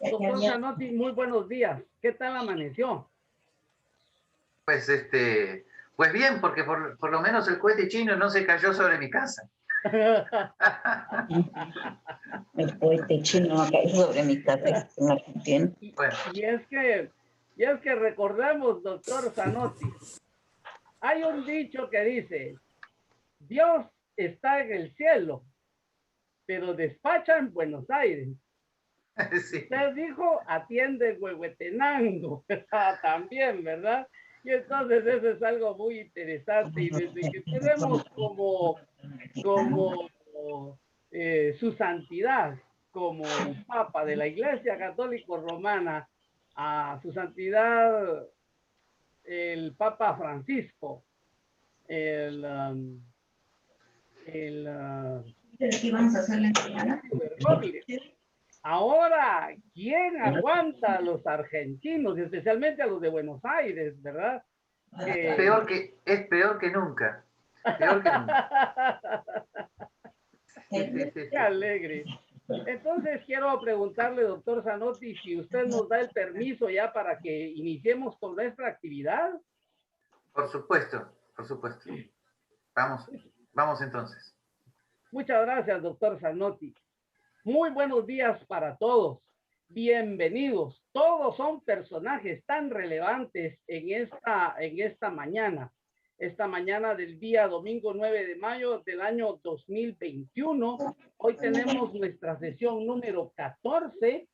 Doctor Zanotti, muy buenos días. ¿Qué tal amaneció? Pues pues bien, porque por lo menos el cohete chino no se cayó sobre mi casa. El cohete chino ha caído sobre mi cabeza en Argentina. Bueno, Y es que recordemos, doctor Zanotti, hay un dicho que dice, Dios está en el cielo, pero despacha en Buenos Aires. sí. Usted dijo, atiende Huehuetenango, también, ¿verdad? Y entonces eso es algo muy interesante y desde que tenemos como su santidad, como el Papa de la Iglesia Católica Romana, a su santidad el Papa Francisco, el, um, el Ahora, ¿quién aguanta a los argentinos, especialmente a los de Buenos Aires, verdad? Es peor que nunca. Peor que nunca. Qué alegre. Entonces quiero preguntarle, doctor Zanotti, si usted nos da el permiso ya para que iniciemos con nuestra actividad. Por supuesto, por supuesto. Vamos entonces. Muchas gracias, doctor Zanotti. Muy buenos días para todos. Bienvenidos. Todos son personajes tan relevantes en esta mañana. Esta mañana del día domingo 9 de mayo del año 2021. Hoy tenemos nuestra sesión número 14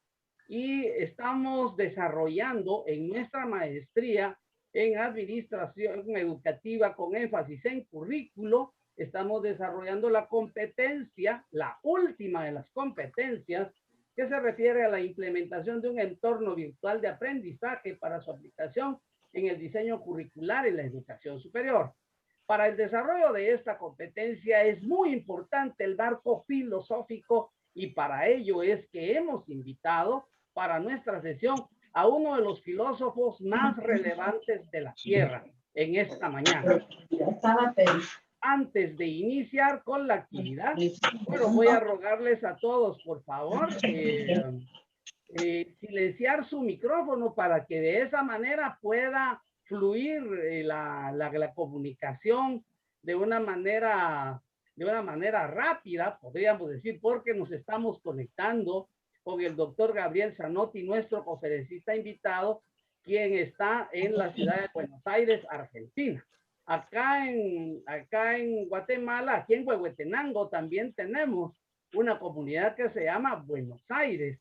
y estamos desarrollando en nuestra maestría en administración educativa con énfasis en currículo. Estamos desarrollando la competencia, la última de las competencias, que se refiere a la implementación de un entorno virtual de aprendizaje para su aplicación en el diseño curricular y la educación superior. Para el desarrollo de esta competencia es muy importante el marco filosófico y para ello es que hemos invitado para nuestra sesión a uno de los filósofos más relevantes de la Tierra en esta mañana. Antes de iniciar con la actividad, bueno, voy a rogarles a todos, por favor, silenciar su micrófono para que de esa manera pueda fluir la comunicación de una manera rápida, podríamos decir, porque nos estamos conectando con el doctor Gabriel Zanotti, nuestro conferencista invitado, quien está en la ciudad de Buenos Aires, Argentina. Acá en Guatemala, aquí en Huehuetenango, también tenemos una comunidad que se llama Buenos Aires,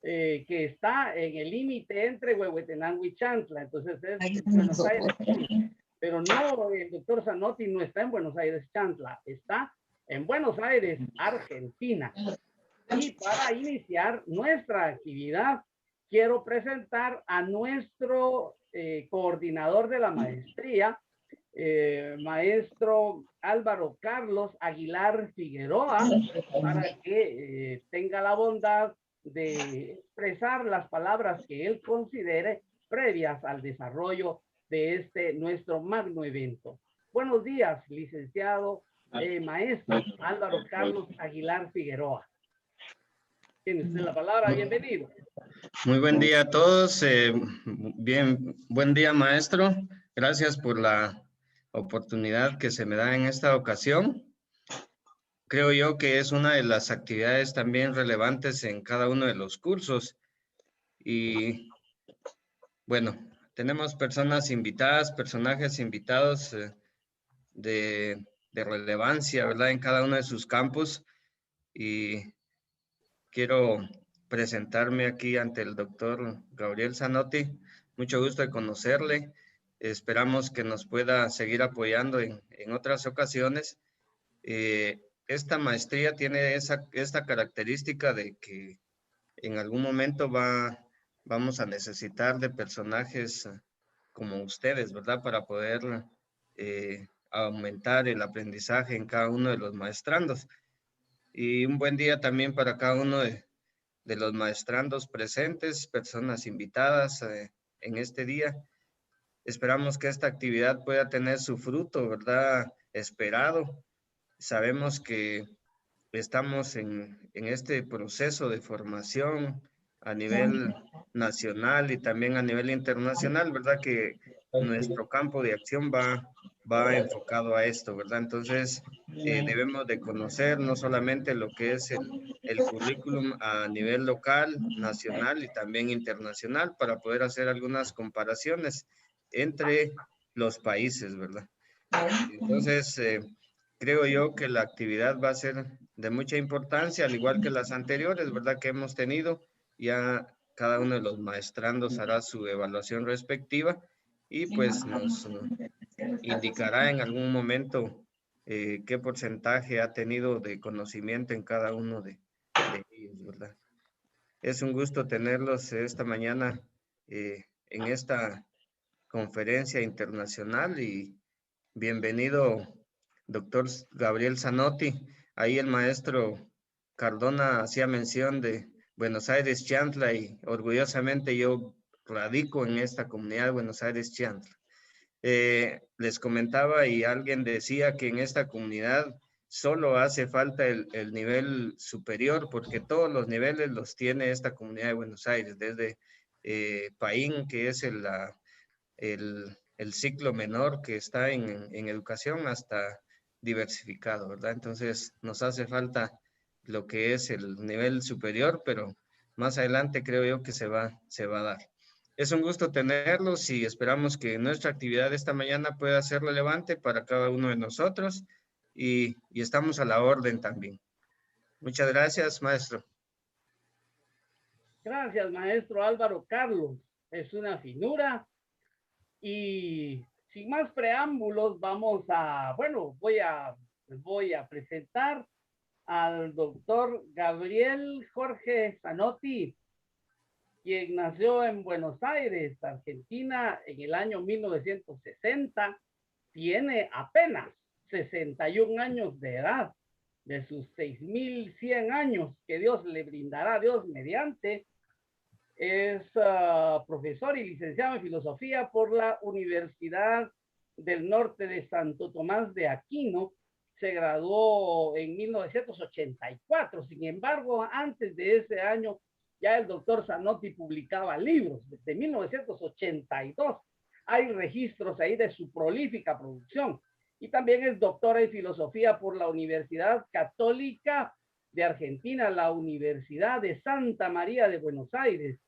que está en el límite entre Huehuetenango y Chantla. Entonces es Buenos Aires, pero no, el doctor Zanotti no está en Buenos Aires, Chantla, está en Buenos Aires, Argentina. Y para iniciar nuestra actividad, quiero presentar a nuestro coordinador de la maestría, maestro Álvaro Carlos Aguilar Figueroa, para que tenga la bondad de expresar las palabras que él considere previas al desarrollo de nuestro magno evento. Buenos días, licenciado maestro Álvaro Carlos Aguilar Figueroa. Tiene usted la palabra, bienvenido. Muy buen día a todos. Buen día, maestro. Gracias por la oportunidad que se me da en esta ocasión. Creo yo que es una de las actividades también relevantes en cada uno de los cursos. Y bueno, tenemos personas invitadas, personajes invitados de relevancia, ¿verdad? En cada uno de sus campos. Y quiero presentarme aquí ante el doctor Gabriel Zanotti. Mucho gusto de conocerle. Esperamos que nos pueda seguir apoyando en otras ocasiones. Esta maestría tiene esta característica de que en algún momento vamos a necesitar de personajes como ustedes, ¿verdad? Para poder aumentar el aprendizaje en cada uno de los maestrandos. Y un buen día también para cada uno de los maestrandos presentes, personas invitadas en este día. Esperamos que esta actividad pueda tener su fruto, ¿verdad? Esperado. Sabemos que estamos en este proceso de formación a nivel nacional y también a nivel internacional, ¿verdad? Que nuestro campo de acción va enfocado a esto, ¿verdad? Entonces, debemos de conocer no solamente lo que es el currículum a nivel local, nacional y también internacional para poder hacer algunas comparaciones entre los países, ¿verdad? Entonces, creo yo que la actividad va a ser de mucha importancia, al igual que las anteriores, ¿verdad? Que hemos tenido. Ya cada uno de los maestrandos hará su evaluación respectiva y pues nos indicará en algún momento qué porcentaje ha tenido de conocimiento en cada uno de ellos, ¿verdad? Es un gusto tenerlos esta mañana en esta conferencia internacional y bienvenido, doctor Gabriel Zanotti. Ahí el maestro Cardona hacía mención de Buenos Aires, Chantla, y orgullosamente yo radico en esta comunidad de Buenos Aires, Chantla. Les comentaba y alguien decía que en esta comunidad solo hace falta el nivel superior porque todos los niveles los tiene esta comunidad de Buenos Aires, desde Paín, que es el ciclo menor que está en educación, hasta diversificado, ¿verdad? Entonces nos hace falta lo que es el nivel superior, pero más adelante creo yo que se va a dar. Es un gusto tenerlos y esperamos que nuestra actividad esta mañana pueda ser relevante para cada uno de nosotros y estamos a la orden también. Muchas gracias, maestro. Gracias, maestro Álvaro Carlos. Es una finura. Y sin más preámbulos, vamos a, bueno, voy a presentar al doctor Gabriel Jorge Zanotti, quien nació en Buenos Aires, Argentina, en el año 1960. Tiene apenas 61 años de edad. De sus 6.100 años que Dios le brindará, Dios mediante, es profesor y licenciado en filosofía por la Universidad del Norte de Santo Tomás de Aquino. Se graduó en 1984. Sin embargo, antes de ese año, ya el doctor Zanotti publicaba libros. Desde 1982 hay registros ahí de su prolífica producción. Y también es doctora en filosofía por la Universidad Católica de Argentina, la Universidad de Santa María de Buenos Aires,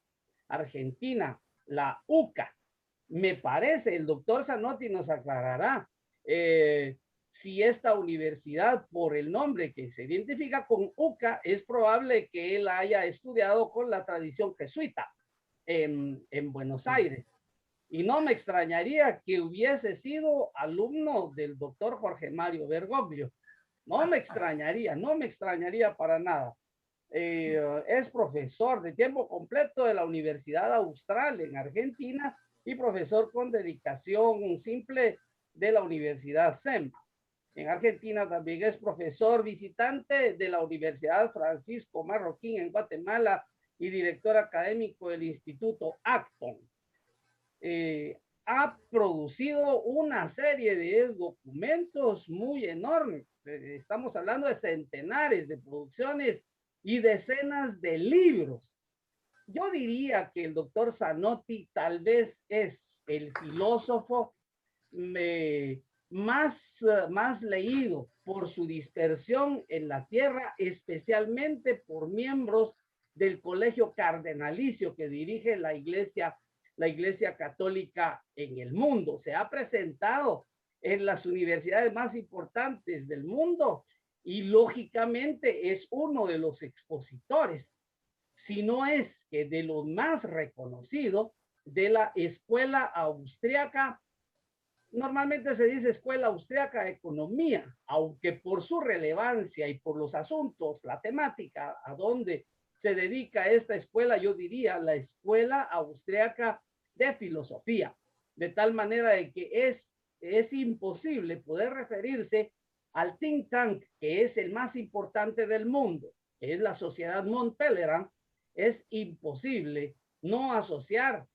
Argentina, la UCA. Me parece, el doctor Zanotti nos aclarará si esta universidad, por el nombre que se identifica con UCA, es probable que él haya estudiado con la tradición jesuita en Buenos Aires. Y no me extrañaría que hubiese sido alumno del doctor Jorge Mario Bergoglio. No me extrañaría para nada. Es profesor de tiempo completo de la Universidad Austral en Argentina y profesor con dedicación simple de la Universidad SEM. En Argentina también es profesor visitante de la Universidad Francisco Marroquín en Guatemala y director académico del Instituto Acton. Ha producido una serie de documentos muy enormes. Estamos hablando de centenares de producciones y decenas de libros. Yo diría que el doctor Zanotti tal vez es el filósofo más leído por su dispersión en la tierra, especialmente por miembros del colegio cardenalicio que dirige la Iglesia Católica en el mundo. Se ha presentado en las universidades más importantes del mundo y lógicamente es uno de los expositores, si no es que de los más reconocidos, de la escuela austriaca. Normalmente se dice escuela austriaca de economía, aunque por su relevancia y por los asuntos, la temática a donde se dedica esta escuela, yo diría la escuela austriaca de filosofía, de tal manera de que es imposible poder referirse al think tank, que es el más importante del mundo, que es la Sociedad Mont Pelerin. Es imposible no asociar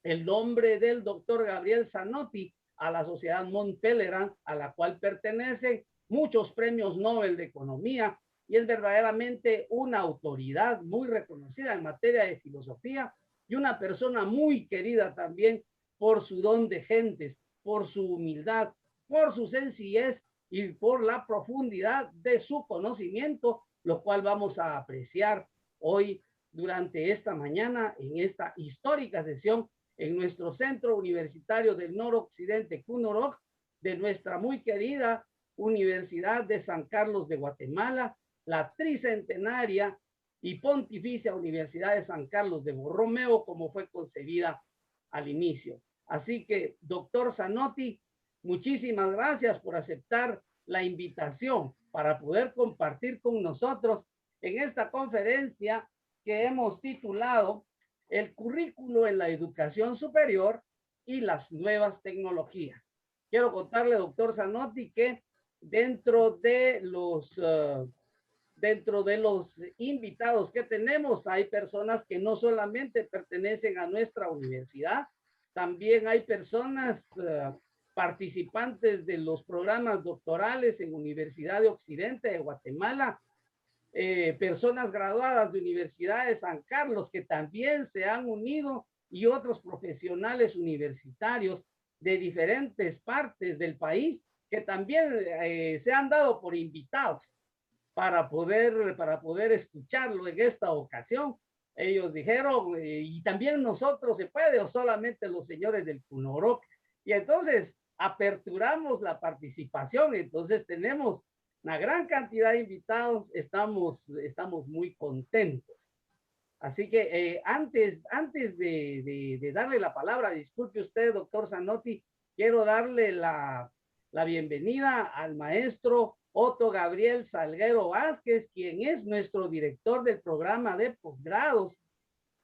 el nombre del doctor Gabriel Zanotti a la Sociedad Mont Pelerin, a la cual pertenecen muchos premios Nobel de Economía y es verdaderamente una autoridad muy reconocida en materia de filosofía y una persona muy querida también por su don de gentes, por su humildad, por su sencillez y por la profundidad de su conocimiento, lo cual vamos a apreciar hoy durante esta mañana en esta histórica sesión en nuestro Centro Universitario del Noroccidente, CUNOROC, de nuestra muy querida Universidad de San Carlos de Guatemala, la tricentenaria y pontificia Universidad de San Carlos de Borromeo, como fue concebida al inicio. Así que, doctor Zanotti, muchísimas gracias por aceptar la invitación para poder compartir con nosotros en esta conferencia que hemos titulado El currículo en la educación superior y las nuevas tecnologías. Quiero contarle, doctor Zanotti, que dentro de los invitados que tenemos hay personas que no solamente pertenecen a nuestra universidad, también hay personas participantes de los programas doctorales en Universidad de Occidente de Guatemala, personas graduadas de Universidad de San Carlos que también se han unido y otros profesionales universitarios de diferentes partes del país que también se han dado por invitados para poder escucharlo en esta ocasión. Ellos dijeron, y también nosotros se puede, o solamente los señores del CUNOROC. Y entonces aperturamos la participación, entonces tenemos una gran cantidad de invitados, estamos muy contentos. Así que antes de darle la palabra, disculpe usted, doctor Zanotti, quiero darle la bienvenida al maestro Otto Gabriel Salguero Vázquez, quien es nuestro director del programa de posgrados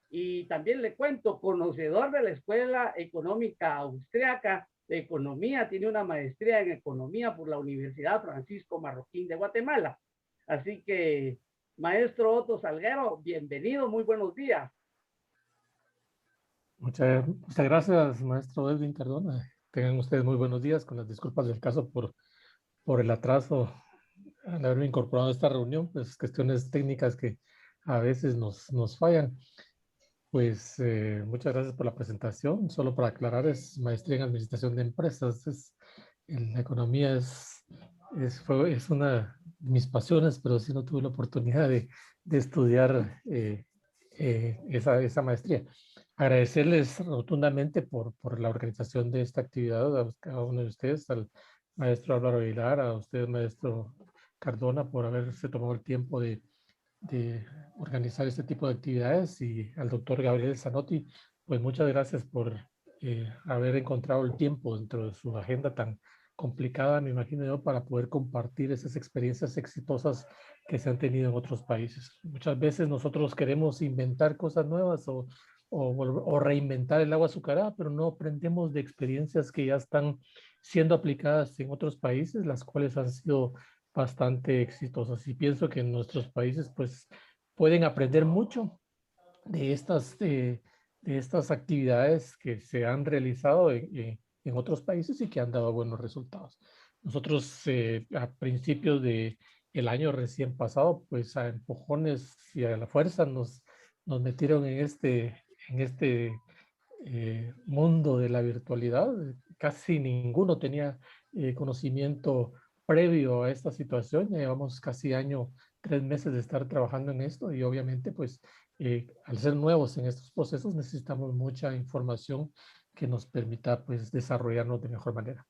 y también le cuento, conocedor de la Escuela Económica Austriaca de Economía, tiene una maestría en Economía por la Universidad Francisco Marroquín de Guatemala. Así que, maestro Otto Salguero, bienvenido, muy buenos días. Muchas gracias, maestro Edwin Cardona. Tengan ustedes muy buenos días, con las disculpas del caso por el atraso al haberme incorporado a esta reunión, pues cuestiones técnicas que a veces nos fallan. Pues muchas gracias por la presentación. Solo para aclarar, es maestría en administración de empresas. La economía es una de mis pasiones, pero sí no tuve la oportunidad de estudiar esa maestría. Agradecerles rotundamente por la organización de esta actividad, a cada uno de ustedes, al maestro Álvaro Aguilar, a usted, maestro Cardona, por haberse tomado el tiempo de organizar este tipo de actividades, y al doctor Gabriel Zanotti, pues muchas gracias por haber encontrado el tiempo dentro de su agenda tan complicada, me imagino yo, para poder compartir esas experiencias exitosas que se han tenido en otros países. Muchas veces nosotros queremos inventar cosas nuevas o reinventar el agua azucarada, pero no aprendemos de experiencias que ya están siendo aplicadas en otros países, las cuales han sido bastante exitosas. Y pienso que en nuestros países pues pueden aprender mucho de estas actividades que se han realizado en otros países y que han dado buenos resultados. Nosotros a principios del año recién pasado, pues a empujones y a la fuerza nos metieron en este mundo de la virtualidad. Casi ninguno tenía conocimiento previo a esta situación. Ya llevamos casi año, 3 meses de estar trabajando en esto, y obviamente pues al ser nuevos en estos procesos necesitamos mucha información que nos permita pues desarrollarnos de mejor manera.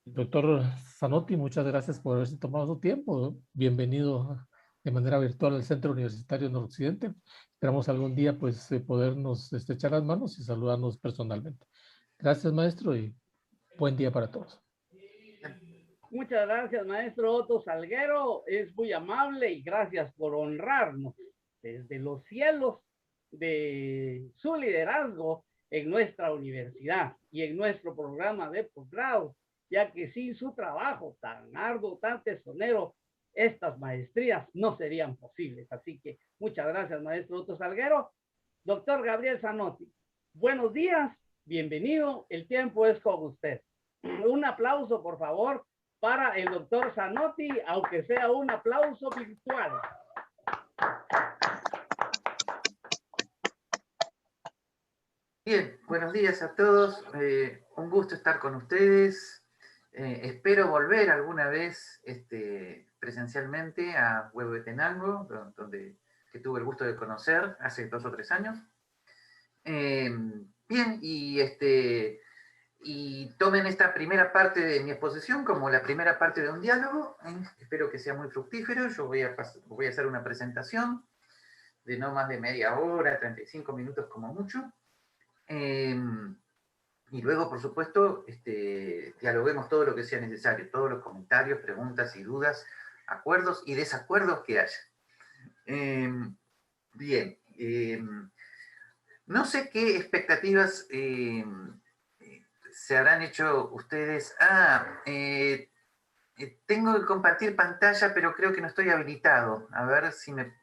Doctor Zanotti, muchas gracias por haberse tomado su tiempo. Bienvenido de manera virtual al Centro Universitario Noroccidente. Esperamos algún día pues podernos estrechar las manos y saludarnos personalmente. Gracias, maestro, y buen día para todos. Muchas gracias, maestro Otto Salguero. Es muy amable y gracias por honrarnos desde los cielos de su liderazgo en nuestra universidad y en nuestro programa de posgrado, ya que sin su trabajo tan arduo, tan tesonero, estas maestrías no serían posibles. Así que muchas gracias, maestro Otto Salguero. Doctor Gabriel Zanotti, buenos días, bienvenido, el tiempo es con usted. Un aplauso, por favor, para el doctor Zanotti, aunque sea un aplauso virtual. Bien, buenos días a todos. Un gusto estar con ustedes. Espero volver alguna vez presencialmente a Huehuetenango, que tuve el gusto de conocer hace 2 o 3 años. Bien, y tomen esta primera parte de mi exposición como la primera parte de un diálogo. Espero que sea muy fructífero. Yo voy a hacer una presentación de no más de media hora, 35 minutos como mucho. Y luego, por supuesto, dialoguemos todo lo que sea necesario, todos los comentarios, preguntas y dudas, acuerdos y desacuerdos que haya. Bien, no sé qué expectativas se habrán hecho ustedes. Tengo que compartir pantalla, pero creo que no estoy habilitado. A ver si me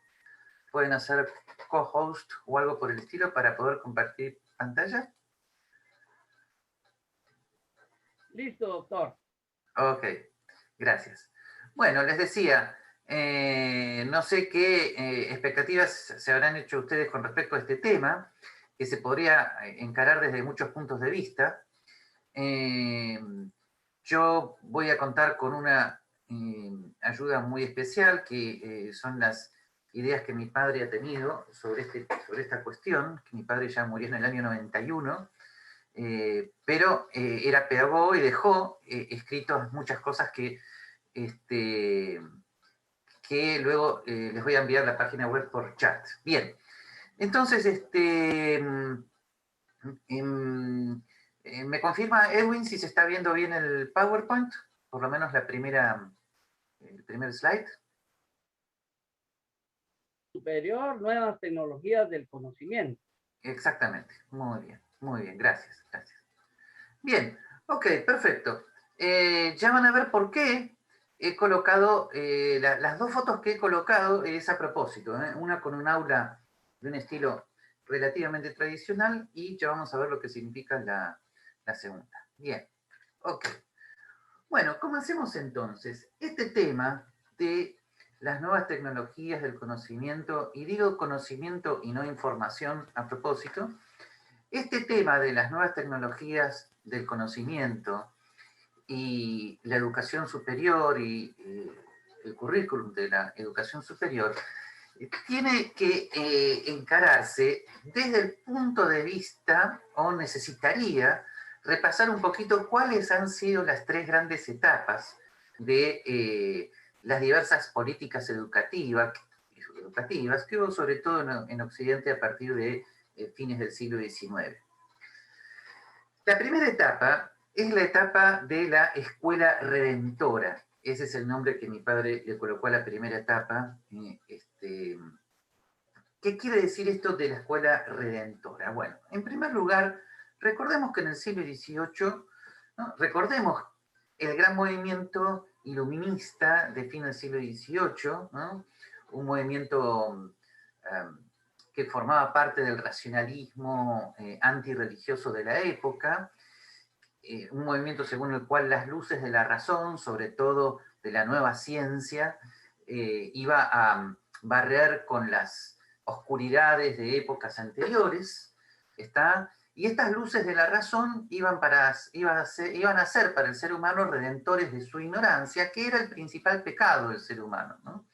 pueden hacer co-host o algo por el estilo para poder compartir pantalla. Listo, doctor. Ok, gracias. Bueno, les decía, no sé qué expectativas se habrán hecho ustedes con respecto a este tema, que se podría encarar desde muchos puntos de vista. Yo voy a contar con una ayuda muy especial, que son las ideas que mi padre ha tenido sobre esta cuestión, que mi padre ya murió en el año 91, pero era pedagogo y dejó escritos muchas cosas que luego les voy a enviar la página web por chat. Bien, entonces, ¿me confirma Edwin si se está viendo bien el PowerPoint? Por lo menos el primer slide. Superior, nuevas tecnologías del conocimiento. Exactamente, muy bien, gracias. Bien, ok, perfecto. Ya van a ver por qué he colocado, las 2 fotos que he colocado es a propósito, una con un aula de un estilo relativamente tradicional y ya vamos a ver lo que significa la segunda. Bien, ok. Bueno, comencemos entonces. Este tema de las nuevas tecnologías del conocimiento, y digo conocimiento y no información a propósito, este tema de las nuevas tecnologías del conocimiento y la educación superior y el currículum de la educación superior tiene que encararse desde el punto de vista, o necesitaría repasar un poquito cuáles han sido las 3 grandes etapas de las diversas políticas educativas que hubo sobre todo en Occidente a partir de fines del siglo XIX. La primera etapa es la etapa de la escuela redentora. Ese es el nombre que mi padre le colocó a la primera etapa. ¿Qué quiere decir esto de la escuela redentora? Bueno, en primer lugar, recordemos que en el siglo XVIII, ¿no? Recordemos el gran movimiento iluminista de fin del siglo XVIII, ¿no? Un movimiento que formaba parte del racionalismo antirreligioso de la época, un movimiento según el cual las luces de la razón, sobre todo de la nueva ciencia, iba a barrer con las oscuridades de épocas anteriores, y estas luces de la razón iban a ser para el ser humano redentores de su ignorancia, que era el principal pecado del ser humano, ¿no?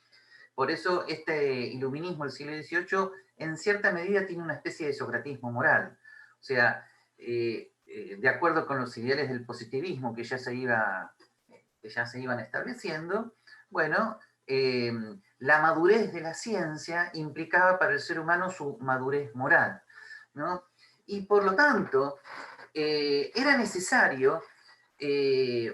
Por eso este iluminismo del siglo XVIII en cierta medida tiene una especie de socratismo moral. O sea, de acuerdo con los ideales del positivismo que ya se iban estableciendo, bueno, la madurez de la ciencia implicaba para el ser humano su madurez moral, ¿no? Y por lo tanto, era necesario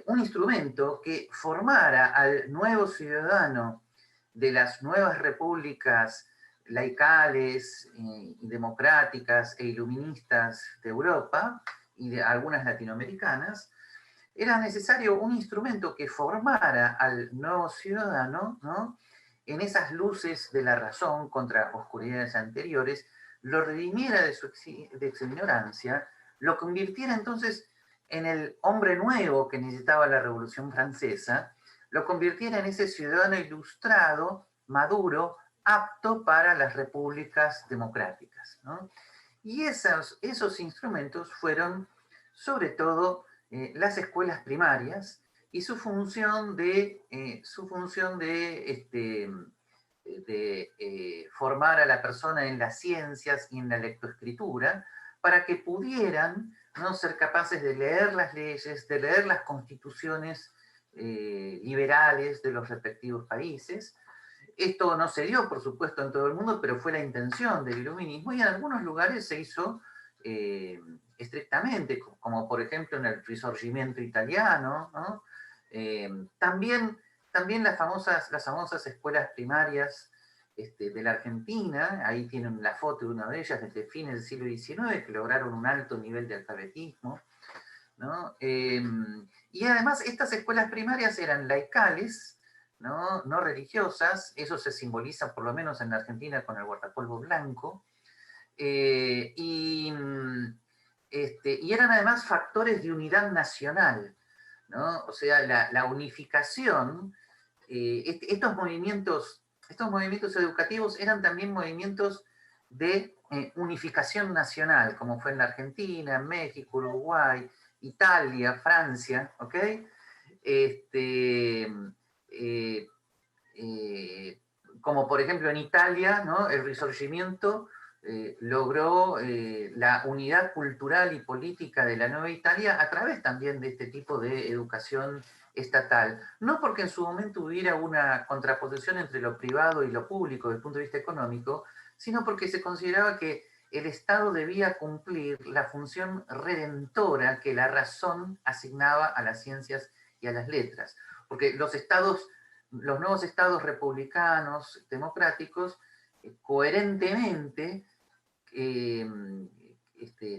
un instrumento que formara al nuevo ciudadano de las nuevas repúblicas laicales y democráticas e iluministas de Europa y de algunas latinoamericanas. Era necesario un instrumento que formara al nuevo ciudadano, ¿no?, en esas luces de la razón contra oscuridades anteriores, lo redimiera de su ignorancia, lo convirtiera entonces en el hombre nuevo que necesitaba la Revolución Francesa, lo convirtiera en ese ciudadano ilustrado, maduro, apto para las repúblicas democráticas, ¿no? Y esos instrumentos fueron, sobre todo, las escuelas primarias y su función de formar a la persona en las ciencias y en la lectoescritura, para que pudieran, ¿no?, ser capaces de leer las leyes, de leer las constituciones liberales de los respectivos países. Esto no se dio, por supuesto, en todo el mundo, pero fue la intención del iluminismo, y en algunos lugares se hizo estrictamente, como por ejemplo en el Risorgimento italiano, ¿no? También las famosas escuelas primarias de la Argentina. Ahí tienen la foto de una de ellas desde fines del siglo XIX, que lograron un alto nivel de alfabetismo, ¿no? Y además estas escuelas primarias eran laicales, no religiosas. Eso se simboliza por lo menos en la Argentina con el guardapolvo blanco, y eran además factores de unidad nacional, ¿no? O sea, la unificación, estos movimientos educativos eran también movimientos de unificación nacional, como fue en la Argentina, en México, Uruguay, Italia, Francia, ¿ok? Como por ejemplo en Italia, ¿no?, el Risorgimento logró la unidad cultural y política de la Nueva Italia a través también de este tipo de educación estatal. No porque en su momento hubiera una contraposición entre lo privado y lo público desde el punto de vista económico, sino porque se consideraba que el Estado debía cumplir la función redentora que la razón asignaba a las ciencias y a las letras. Porque los nuevos estados republicanos, democráticos, coherentemente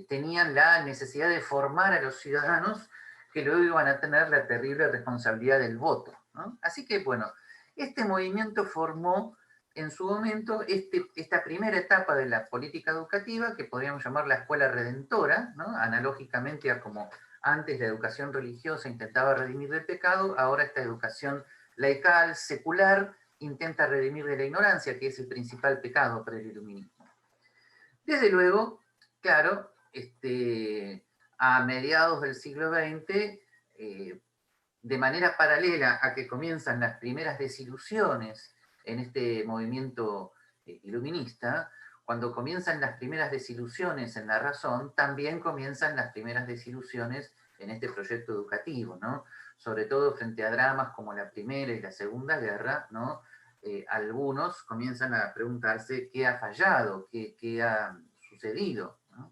tenían la necesidad de formar a los ciudadanos que luego iban a tener la terrible responsabilidad del voto, ¿no? Así que, bueno, este movimiento formó en su momento esta primera etapa de la política educativa, que podríamos llamar la escuela redentora, ¿no? Analógicamente a como antes la educación religiosa intentaba redimir del pecado, ahora esta educación laical, secular, intenta redimir de la ignorancia, que es el principal pecado para el iluminismo. Desde luego, claro, a mediados del siglo XX, de manera paralela a que comienzan las primeras desilusiones en este movimiento iluminista, cuando comienzan las primeras desilusiones en la razón, también comienzan las primeras desilusiones en este proyecto educativo, ¿no? Sobre todo frente a dramas como la Primera y la Segunda Guerra, ¿no? Algunos comienzan a preguntarse qué ha fallado, qué ha sucedido, ¿no?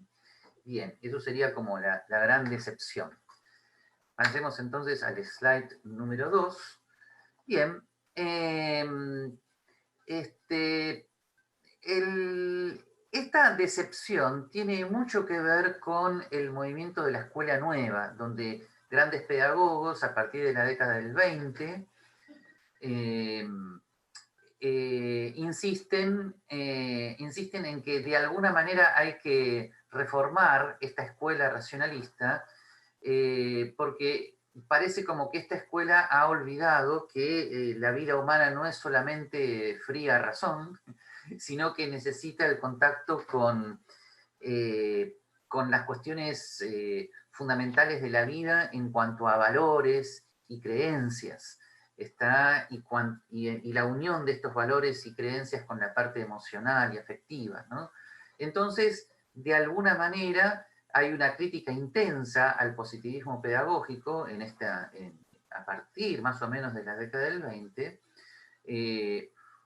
Bien, eso sería como la gran decepción. Pasemos entonces al slide número 2. Bien, esta decepción tiene mucho que ver con el movimiento de la escuela nueva, donde grandes pedagogos a partir de la década del 20 insisten en que de alguna manera hay que reformar esta escuela racionalista, porque parece como que esta escuela ha olvidado que la vida humana no es solamente fría razón, sino que necesita el contacto con las cuestiones fundamentales de la vida en cuanto a valores y creencias. Y la unión de estos valores y creencias con la parte emocional y afectiva, ¿no? Entonces, de alguna manera, hay una crítica intensa al positivismo pedagógico a partir más o menos de la década del 20.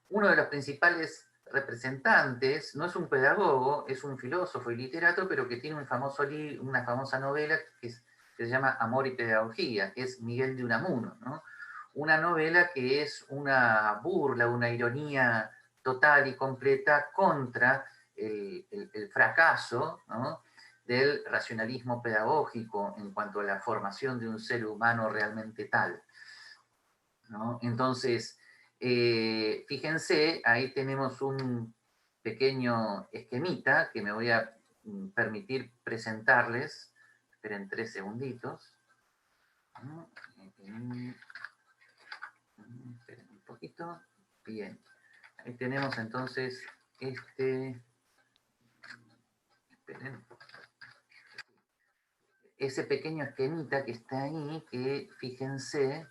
Uno de los principales representantes no es un pedagogo, es un filósofo y literato, pero que tiene una famosa novela que se llama Amor y Pedagogía, que es Miguel de Unamuno, ¿no? Una novela que es una burla, una ironía total y completa contra el fracaso, ¿no?, del racionalismo pedagógico en cuanto a la formación de un ser humano realmente tal, ¿no? Entonces, fíjense, ahí tenemos un pequeño esquemita que me voy a permitir presentarles Esperen 3 segunditos. Esperen un poquito. Bien. Ahí tenemos entonces esperen, ese pequeño esquemita que está ahí, que fíjense,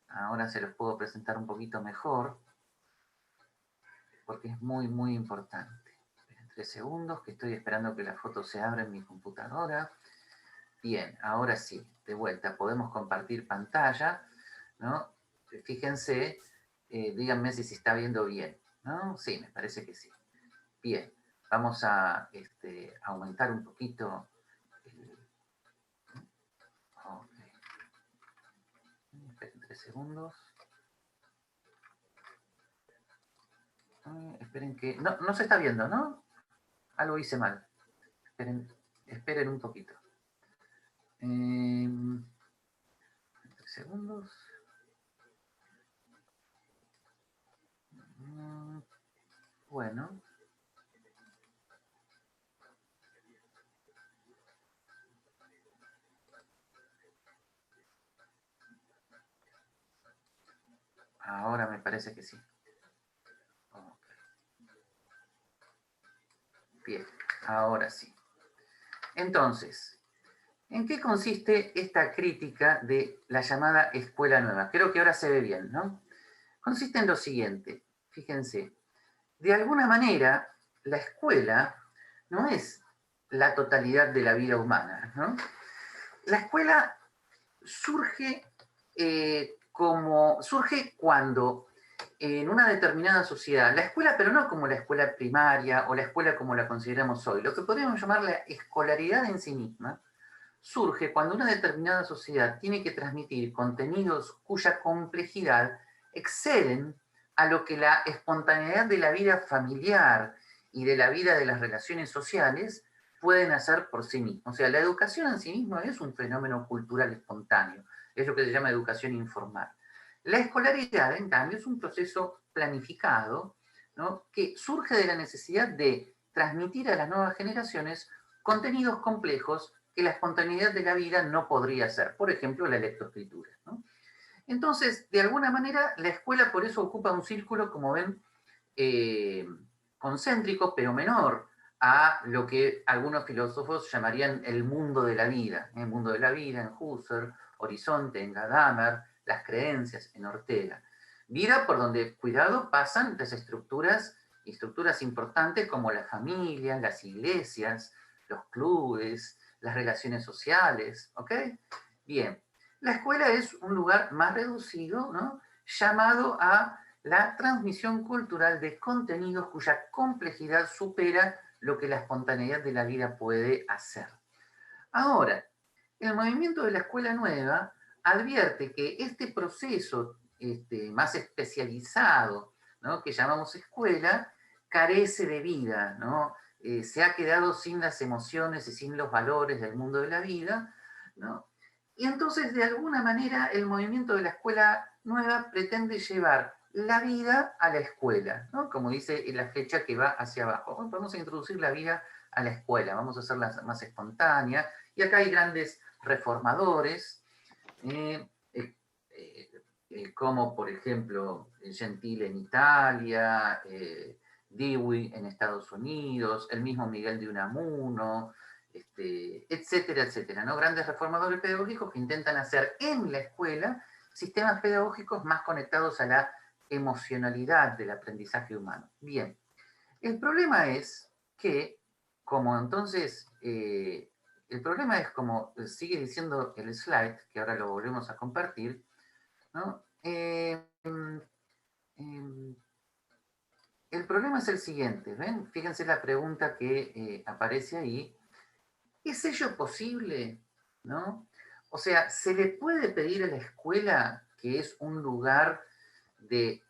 ahora se los puedo presentar un poquito mejor, porque es muy, muy importante. Esperen 3 segundos, que estoy esperando que la foto se abra en mi computadora. Bien, ahora sí, de vuelta, podemos compartir pantalla, ¿no? Fíjense, díganme si se está viendo bien, ¿no? Sí, me parece que sí. Bien, vamos a aumentar un poquito. Okay. Esperen 3 segundos. Esperen que... No se está viendo, ¿no? Algo hice mal. Esperen un poquito. 3 segundos. Bueno. Ahora me parece que sí. Okay. Bien, ahora sí. Entonces, ¿en qué consiste esta crítica de la llamada escuela nueva? Creo que ahora se ve bien, ¿no? Consiste en lo siguiente. Fíjense, de alguna manera, la escuela no es la totalidad de la vida humana, ¿no? La escuela surge cuando en una determinada sociedad, la escuela, pero no como la escuela primaria o la escuela como la consideramos hoy, lo que podríamos llamar la escolaridad en sí misma, surge cuando una determinada sociedad tiene que transmitir contenidos cuya complejidad exceden a lo que la espontaneidad de la vida familiar y de la vida de las relaciones sociales pueden hacer por sí mismos. O sea, la educación en sí misma es un fenómeno cultural espontáneo, es lo que se llama educación informal. La escolaridad, en cambio, es un proceso planificado, ¿no?, que surge de la necesidad de transmitir a las nuevas generaciones contenidos complejos que la espontaneidad de la vida no podría hacer. Por ejemplo, la lectoescritura, ¿no? Entonces, de alguna manera, la escuela por eso ocupa un círculo, como ven, concéntrico, pero menor a lo que algunos filósofos llamarían el mundo de la vida. El mundo de la vida en Husserl, Horizonte en Gadamer, las creencias en Ortega. Vida por donde, cuidado, pasan las estructuras importantes como la familia, las iglesias, los clubes, las relaciones sociales, ¿ok? Bien, la escuela es un lugar más reducido, ¿no?, llamado a la transmisión cultural de contenidos cuya complejidad supera lo que la espontaneidad de la vida puede hacer. Ahora, el movimiento de la escuela nueva advierte que este proceso más especializado, ¿no?, que llamamos escuela, carece de vida, ¿no? Se ha quedado sin las emociones y sin los valores del mundo de la vida, ¿no? Y entonces, de alguna manera, el movimiento de la escuela nueva pretende llevar la vida a la escuela, ¿no? Como dice la flecha que va hacia abajo. Vamos a introducir la vida a la escuela, vamos a hacerla más espontánea. Y acá hay grandes reformadores, como por ejemplo Gentile en Italia, Dewey en Estados Unidos, el mismo Miguel de Unamuno, etcétera, etcétera, ¿no? Grandes reformadores pedagógicos que intentan hacer en la escuela sistemas pedagógicos más conectados a la emocionalidad del aprendizaje humano. Bien, el problema es que, como entonces, el problema es como sigue diciendo el slide, que ahora lo volvemos a compartir, ¿no? El problema es el siguiente, ¿ven? Fíjense la pregunta que aparece ahí. ¿Es ello posible? ¿No? O sea, ¿se le puede pedir a la escuela, que es un lugar de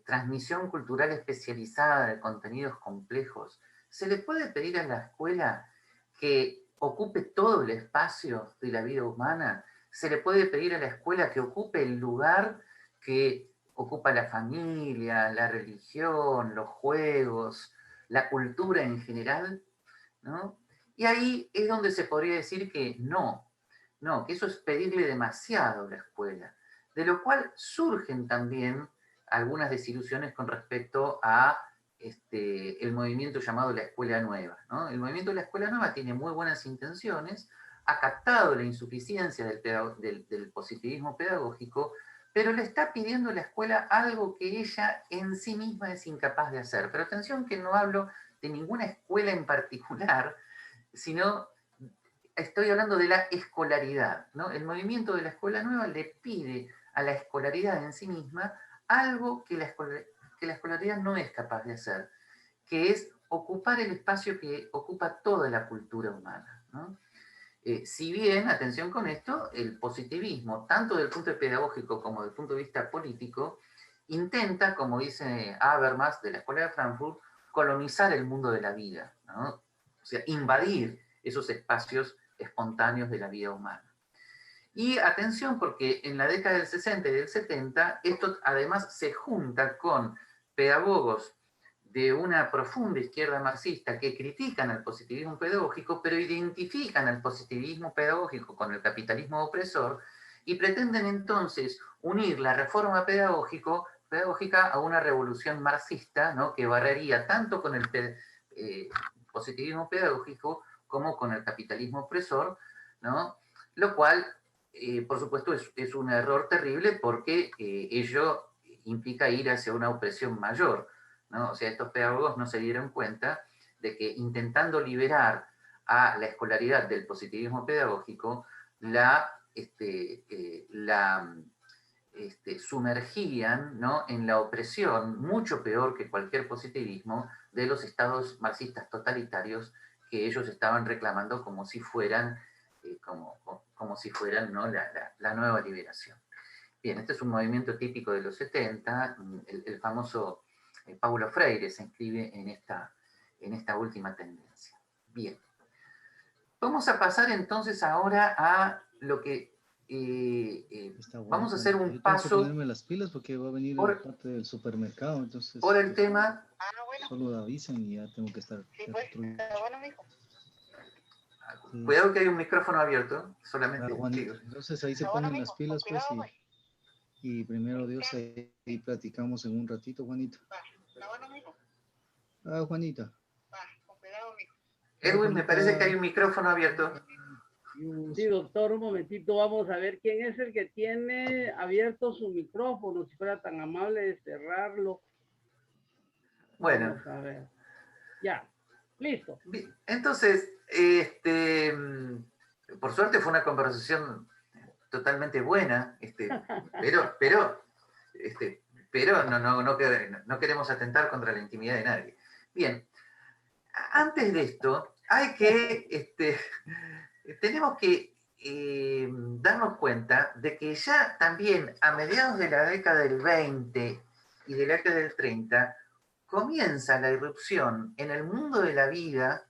transmisión cultural especializada de contenidos complejos, ¿se le puede pedir a la escuela que ocupe todo el espacio de la vida humana? ¿Se le puede pedir a la escuela que ocupe el lugar que ocupa la familia, la religión, los juegos, la cultura en general? ¿No? Y ahí es donde se podría decir que no, que eso es pedirle demasiado a la escuela, de lo cual surgen también algunas desilusiones con respecto a el movimiento llamado la Escuela Nueva, ¿no? El movimiento de la Escuela Nueva tiene muy buenas intenciones, ha captado la insuficiencia del positivismo pedagógico, pero le está pidiendo a la escuela algo que ella en sí misma es incapaz de hacer. Pero atención que no hablo de ninguna escuela en particular, sino estoy hablando de la escolaridad, ¿no? El movimiento de la Escuela Nueva le pide a la escolaridad en sí misma algo que la escolaridad no es capaz de hacer, que es ocupar el espacio que ocupa toda la cultura humana, ¿no? Si bien, atención con esto, el positivismo, tanto del punto de pedagógico como del punto de vista político, intenta, como dice Habermas de la Escuela de Frankfurt, colonizar el mundo de la vida, ¿no? O sea, invadir esos espacios espontáneos de la vida humana. Y atención, porque en la década del 60 y del 70, esto además se junta con pedagogos de una profunda izquierda marxista que critican al positivismo pedagógico, pero identifican al positivismo pedagógico con el capitalismo opresor y pretenden entonces unir la reforma pedagógica a una revolución marxista, ¿no? Que barrería tanto con el positivismo pedagógico como con el capitalismo opresor, ¿no? Lo cual, por supuesto, es un error terrible porque ello implica ir hacia una opresión mayor, ¿no? O sea, estos pedagogos no se dieron cuenta de que intentando liberar a la escolaridad del positivismo pedagógico, la sumergían, ¿no? En la opresión, mucho peor que cualquier positivismo, de los estados marxistas totalitarios que ellos estaban reclamando como si fueran, como si fueran, ¿no? la nueva liberación. Bien, este es un movimiento típico de los 70, el famoso Paulo Freire se inscribe en esta última tendencia. Bien. Vamos a pasar entonces ahora a lo que vamos a hacer un paso. Tengo que ponerme las pilas porque va a venir la parte del supermercado, entonces. Por el tema. Solo avisan y ya tengo que estar. Sí, pues, bueno, mijo. Cuidado que hay un micrófono abierto, solamente. Entonces ahí se ponen las pilas, pues, y primero Dios ahí platicamos en un ratito, Juanita. Juanita. Con cuidado, mijo. Edwin, me parece que hay un micrófono abierto. Sí, doctor, un momentito, vamos a ver quién es el que tiene abierto su micrófono, si fuera tan amable de cerrarlo. Bueno. Vamos a ver. Ya, listo. Bien. Entonces, por suerte fue una conversación totalmente buena, pero no queremos atentar contra la intimidad de nadie. Bien, antes de esto, tenemos que darnos cuenta de que ya también a mediados de la década del 20 y de la década del 30 comienza la irrupción en el mundo de la vida,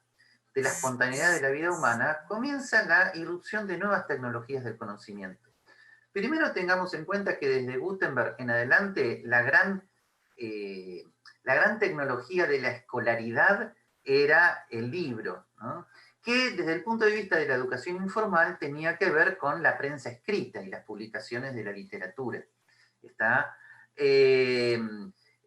de la espontaneidad de la vida humana, comienza la irrupción de nuevas tecnologías del conocimiento. Primero tengamos en cuenta que desde Gutenberg en adelante la gran tecnología de la escolaridad era el libro, ¿no? Que desde el punto de vista de la educación informal tenía que ver con la prensa escrita y las publicaciones de la literatura.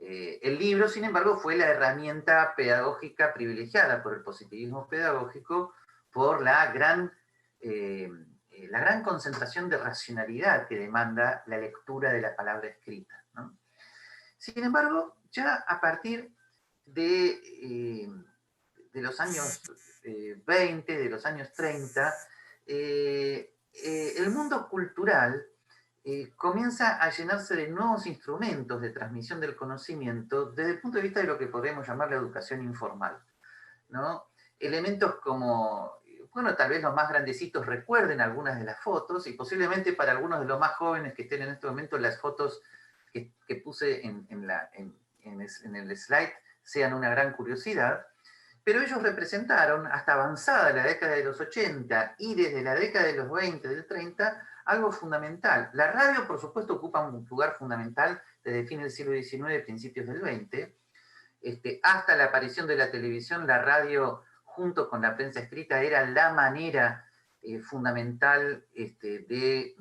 El libro, sin embargo, fue la herramienta pedagógica privilegiada por el positivismo pedagógico por la gran concentración de racionalidad que demanda la lectura de la palabra escrita, ¿no? Sin embargo, ya a partir de los años 20, de los años 30, el mundo cultural comienza a llenarse de nuevos instrumentos de transmisión del conocimiento desde el punto de vista de lo que podemos llamar la educación informal, ¿no? Elementos como, bueno, tal vez los más grandecitos recuerden algunas de las fotos y posiblemente para algunos de los más jóvenes que estén en este momento las fotos que puse en el slide sean una gran curiosidad, pero ellos representaron hasta avanzada la década de los 80 y desde la década de los 20, del 30, algo fundamental. La radio, por supuesto, ocupa un lugar fundamental desde fines del siglo XIX, principios del XX. Hasta la aparición de la televisión, la radio junto con la prensa escrita, era la manera fundamental de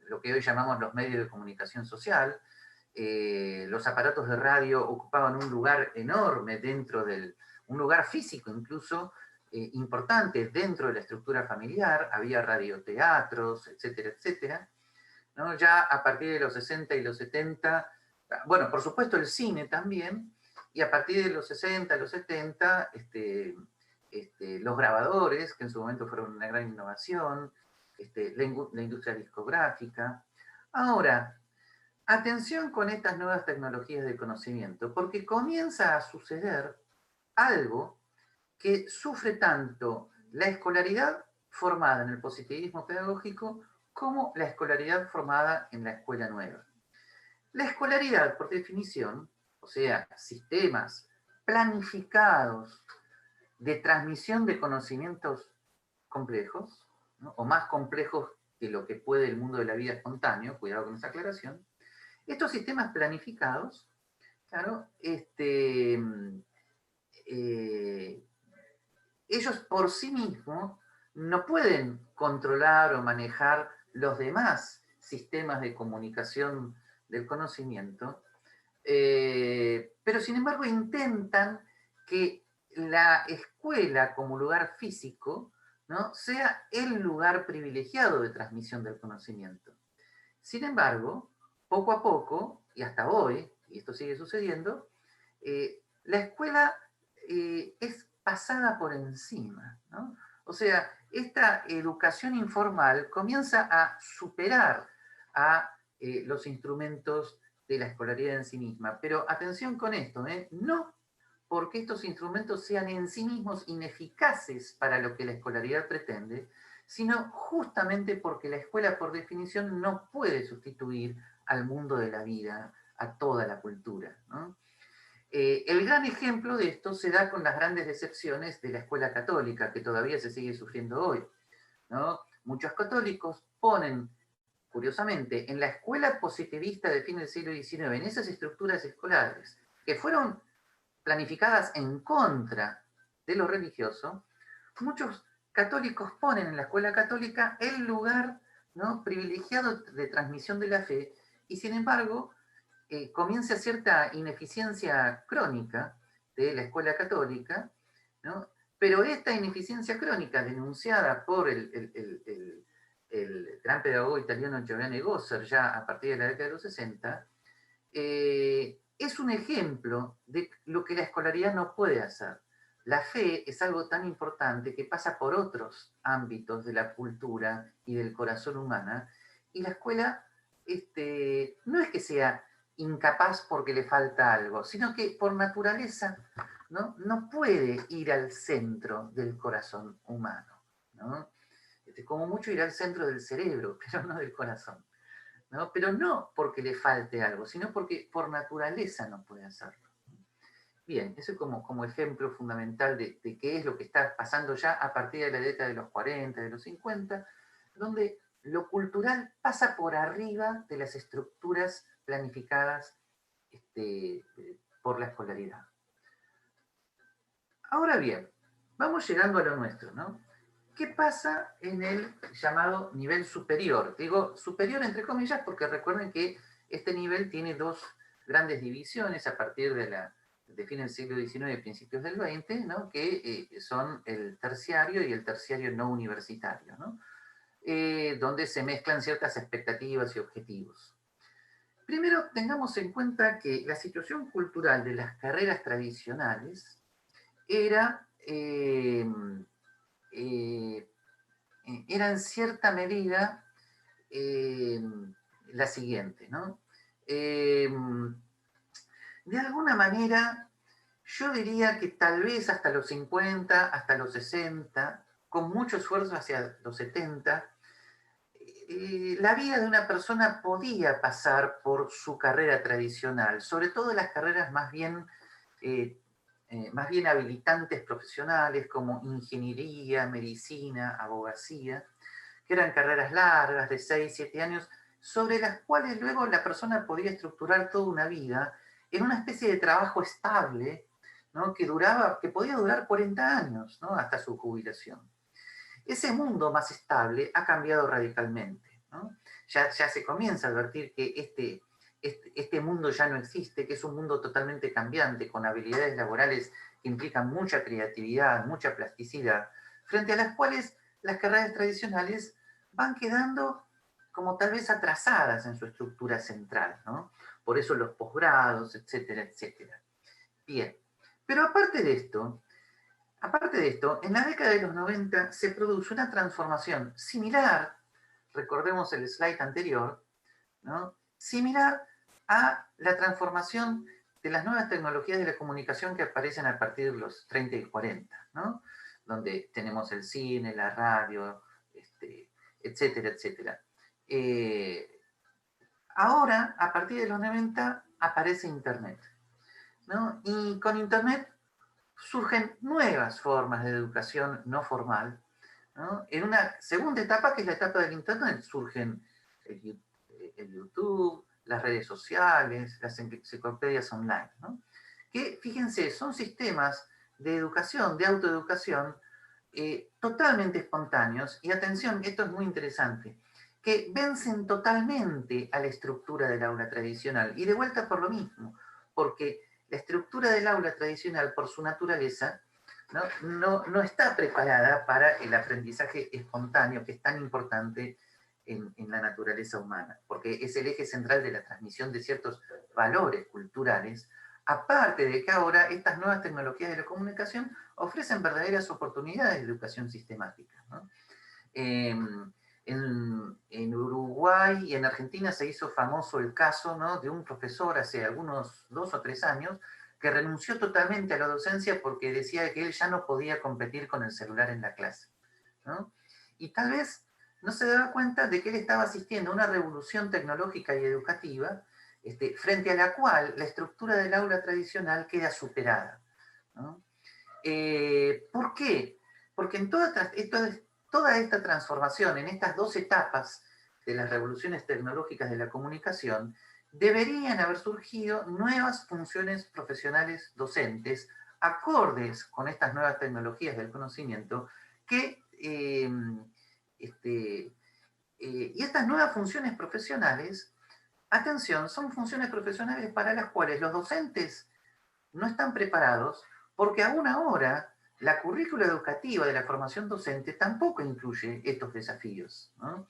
lo que hoy llamamos los medios de comunicación social. Los aparatos de radio ocupaban un lugar enorme un lugar físico incluso, importante dentro de la estructura familiar. Había radioteatros, etcétera, etcétera, ¿no? Ya a partir de los 60 y los 70, bueno, por supuesto el cine también, y a partir de los 60, los 70, los grabadores, que en su momento fueron una gran innovación, la industria discográfica. Ahora, atención con estas nuevas tecnologías de conocimiento, porque comienza a suceder algo que sufre tanto la escolaridad formada en el positivismo pedagógico como la escolaridad formada en la escuela nueva. La escolaridad, por definición, o sea, sistemas planificados de transmisión de conocimientos complejos, ¿no? O más complejos que lo que puede el mundo de la vida espontáneo, cuidado con esa aclaración. Estos sistemas planificados, claro, ellos por sí mismos no pueden controlar o manejar los demás sistemas de comunicación del conocimiento, pero sin embargo intentan que la escuela como lugar físico, ¿no?, sea el lugar privilegiado de transmisión del conocimiento. Sin embargo, poco a poco, y hasta hoy, y esto sigue sucediendo, la escuela es pasada por encima, ¿no? O sea, esta educación informal comienza a superar a los instrumentos de la escolaridad en sí misma. Pero atención con esto, no porque estos instrumentos sean en sí mismos ineficaces para lo que la escolaridad pretende, sino justamente porque la escuela, por definición, no puede sustituir al mundo de la vida, a toda la cultura, ¿no? El gran ejemplo de esto se da con las grandes decepciones de la escuela católica, que todavía se sigue sufriendo hoy, ¿no? Muchos católicos ponen, curiosamente, en la escuela positivista de fin del siglo XIX, en esas estructuras escolares, que fueron planificadas en contra de lo religioso, muchos católicos ponen en la escuela católica el lugar, ¿no?, privilegiado de transmisión de la fe, y sin embargo comienza cierta ineficiencia crónica de la escuela católica, ¿no? Pero esta ineficiencia crónica denunciada por el gran pedagogo italiano Giovanni Gosser ya a partir de la década de los 60, es un ejemplo de lo que la escolaridad no puede hacer. La fe es algo tan importante que pasa por otros ámbitos de la cultura y del corazón humana, y la escuela no es que sea incapaz porque le falta algo, sino que por naturaleza no puede ir al centro del corazón humano, ¿no? Como mucho ir al centro del cerebro, pero no del corazón, ¿no? Pero no porque le falte algo, sino porque por naturaleza no puede hacerlo. Bien, eso es como ejemplo fundamental de qué es lo que está pasando ya a partir de la década de los 40, de los 50, donde lo cultural pasa por arriba de las estructuras planificadas por la escolaridad. Ahora bien, vamos llegando a lo nuestro, ¿no? ¿Qué pasa en el llamado nivel superior? Digo superior entre comillas porque recuerden que este nivel tiene dos grandes divisiones a partir de fin del siglo XIX y principios del XX, ¿no?, que son el terciario y el terciario no universitario, ¿no?, donde se mezclan ciertas expectativas y objetivos. Primero, tengamos en cuenta que la situación cultural de las carreras tradicionales era en cierta medida la siguiente, ¿no? De alguna manera, yo diría que tal vez hasta los 50, hasta los 60, con mucho esfuerzo hacia los 70, la vida de una persona podía pasar por su carrera tradicional, sobre todo las carreras más bien habilitantes profesionales como ingeniería, medicina, abogacía, que eran carreras largas de 6, 7 años, sobre las cuales luego la persona podía estructurar toda una vida en una especie de trabajo estable, ¿no? que podía durar 40 años, ¿no? Hasta su jubilación. Ese mundo más estable ha cambiado radicalmente, ¿no? Ya se comienza a advertir que este mundo ya no existe, que es un mundo totalmente cambiante, con habilidades laborales que implican mucha creatividad, mucha plasticidad, frente a las cuales las carreras tradicionales van quedando como tal vez atrasadas en su estructura central, ¿no? Por eso los posgrados, etcétera, etcétera. Bien, pero aparte de esto, en la década de los 90 se produce una transformación similar, recordemos el slide anterior, ¿no? Similar a la transformación de las nuevas tecnologías de la comunicación que aparecen a partir de los 30 y 40, ¿no? Donde tenemos el cine, la radio, etcétera, etcétera. Ahora, a partir de los 90, aparece Internet, ¿no? Y con Internet surgen nuevas formas de educación no formal, ¿no? En una segunda etapa, que es la etapa del Internet, surgen el YouTube, las redes sociales, las enciclopedias online, ¿no? Que, fíjense, son sistemas de educación, de autoeducación, totalmente espontáneos, y atención, esto es muy interesante, que vencen totalmente a la estructura del aula tradicional, y de vuelta por lo mismo, porque la estructura del aula tradicional, por su naturaleza, no está preparada para el aprendizaje espontáneo, que es tan importante en la naturaleza humana, porque es el eje central de la transmisión de ciertos valores culturales, aparte de que ahora estas nuevas tecnologías de la comunicación ofrecen verdaderas oportunidades de educación sistemática, ¿no? En Uruguay y en Argentina se hizo famoso el caso, ¿no?, de un profesor hace algunos 2 o 3 años que renunció totalmente a la docencia porque decía que él ya no podía competir con el celular en la clase, ¿no? Y tal vez no se daba cuenta de que él estaba asistiendo a una revolución tecnológica y educativa, frente a la cual la estructura del aula tradicional queda superada, ¿no? ¿Por qué? Porque en toda esta transformación, en estas 2 etapas de las revoluciones tecnológicas de la comunicación, deberían haber surgido nuevas funciones profesionales docentes acordes con estas nuevas tecnologías del conocimiento y estas nuevas funciones profesionales, atención, son funciones profesionales para las cuales los docentes no están preparados, porque aún ahora la currícula educativa de la formación docente tampoco incluye estos desafíos, ¿no?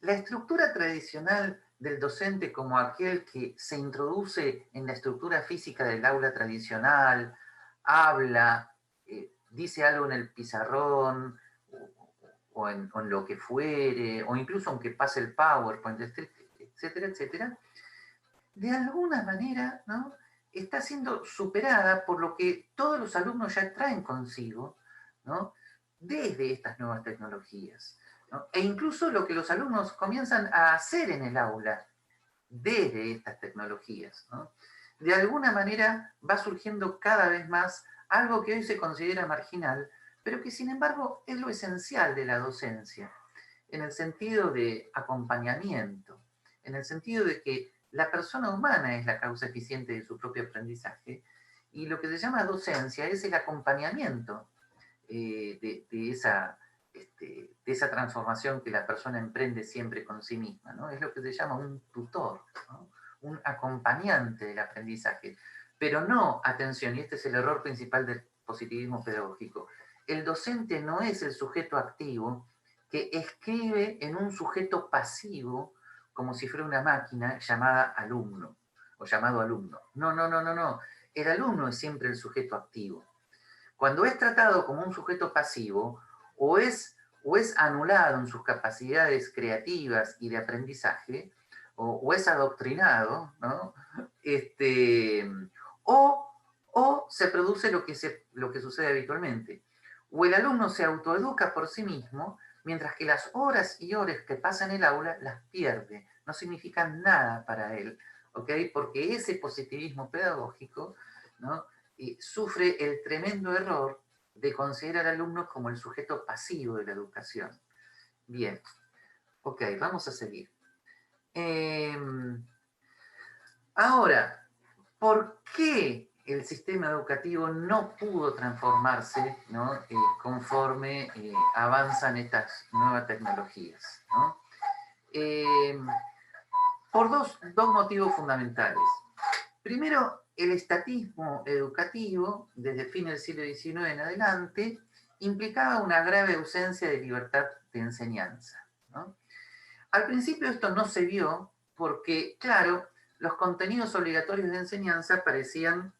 La estructura tradicional del docente como aquel que se introduce en la estructura física del aula tradicional, habla, dice algo en el pizarrón, o en lo que fuere, o incluso aunque pase el PowerPoint, etcétera, etcétera, de alguna manera, ¿no?, está siendo superada por lo que todos los alumnos ya traen consigo, ¿no?, desde estas nuevas tecnologías, ¿no? E incluso lo que los alumnos comienzan a hacer en el aula desde estas tecnologías, ¿no? De alguna manera va surgiendo cada vez más algo que hoy se considera marginal, pero que sin embargo es lo esencial de la docencia, en el sentido de acompañamiento, en el sentido de que la persona humana es la causa eficiente de su propio aprendizaje, y lo que se llama docencia es el acompañamiento de esa transformación que la persona emprende siempre con sí misma, ¿no? Es lo que se llama un tutor, ¿no?, un acompañante del aprendizaje. Pero no, atención, y este es el error principal del positivismo pedagógico, el docente no es el sujeto activo que escribe en un sujeto pasivo como si fuera una máquina llamada alumno, o llamado alumno. No. El alumno es siempre el sujeto activo. Cuando es tratado como un sujeto pasivo, o es anulado en sus capacidades creativas y de aprendizaje, o es adoctrinado, ¿no?, o se produce lo que sucede habitualmente. O el alumno se autoeduca por sí mismo, mientras que las horas y horas que pasa en el aula las pierde, no significan nada para él, ¿ok? Porque ese positivismo pedagógico, ¿no?, sufre el tremendo error de considerar al alumno como el sujeto pasivo de la educación. Bien, ok, vamos a seguir. Ahora, ¿por qué el sistema educativo no pudo transformarse, ¿no? Conforme avanzan estas nuevas tecnologías, ¿no? Por dos motivos fundamentales. Primero, el estatismo educativo, desde fin del siglo XIX en adelante, implicaba una grave ausencia de libertad de enseñanza, ¿no? Al principio esto no se vio porque, claro, los contenidos obligatorios de enseñanza parecían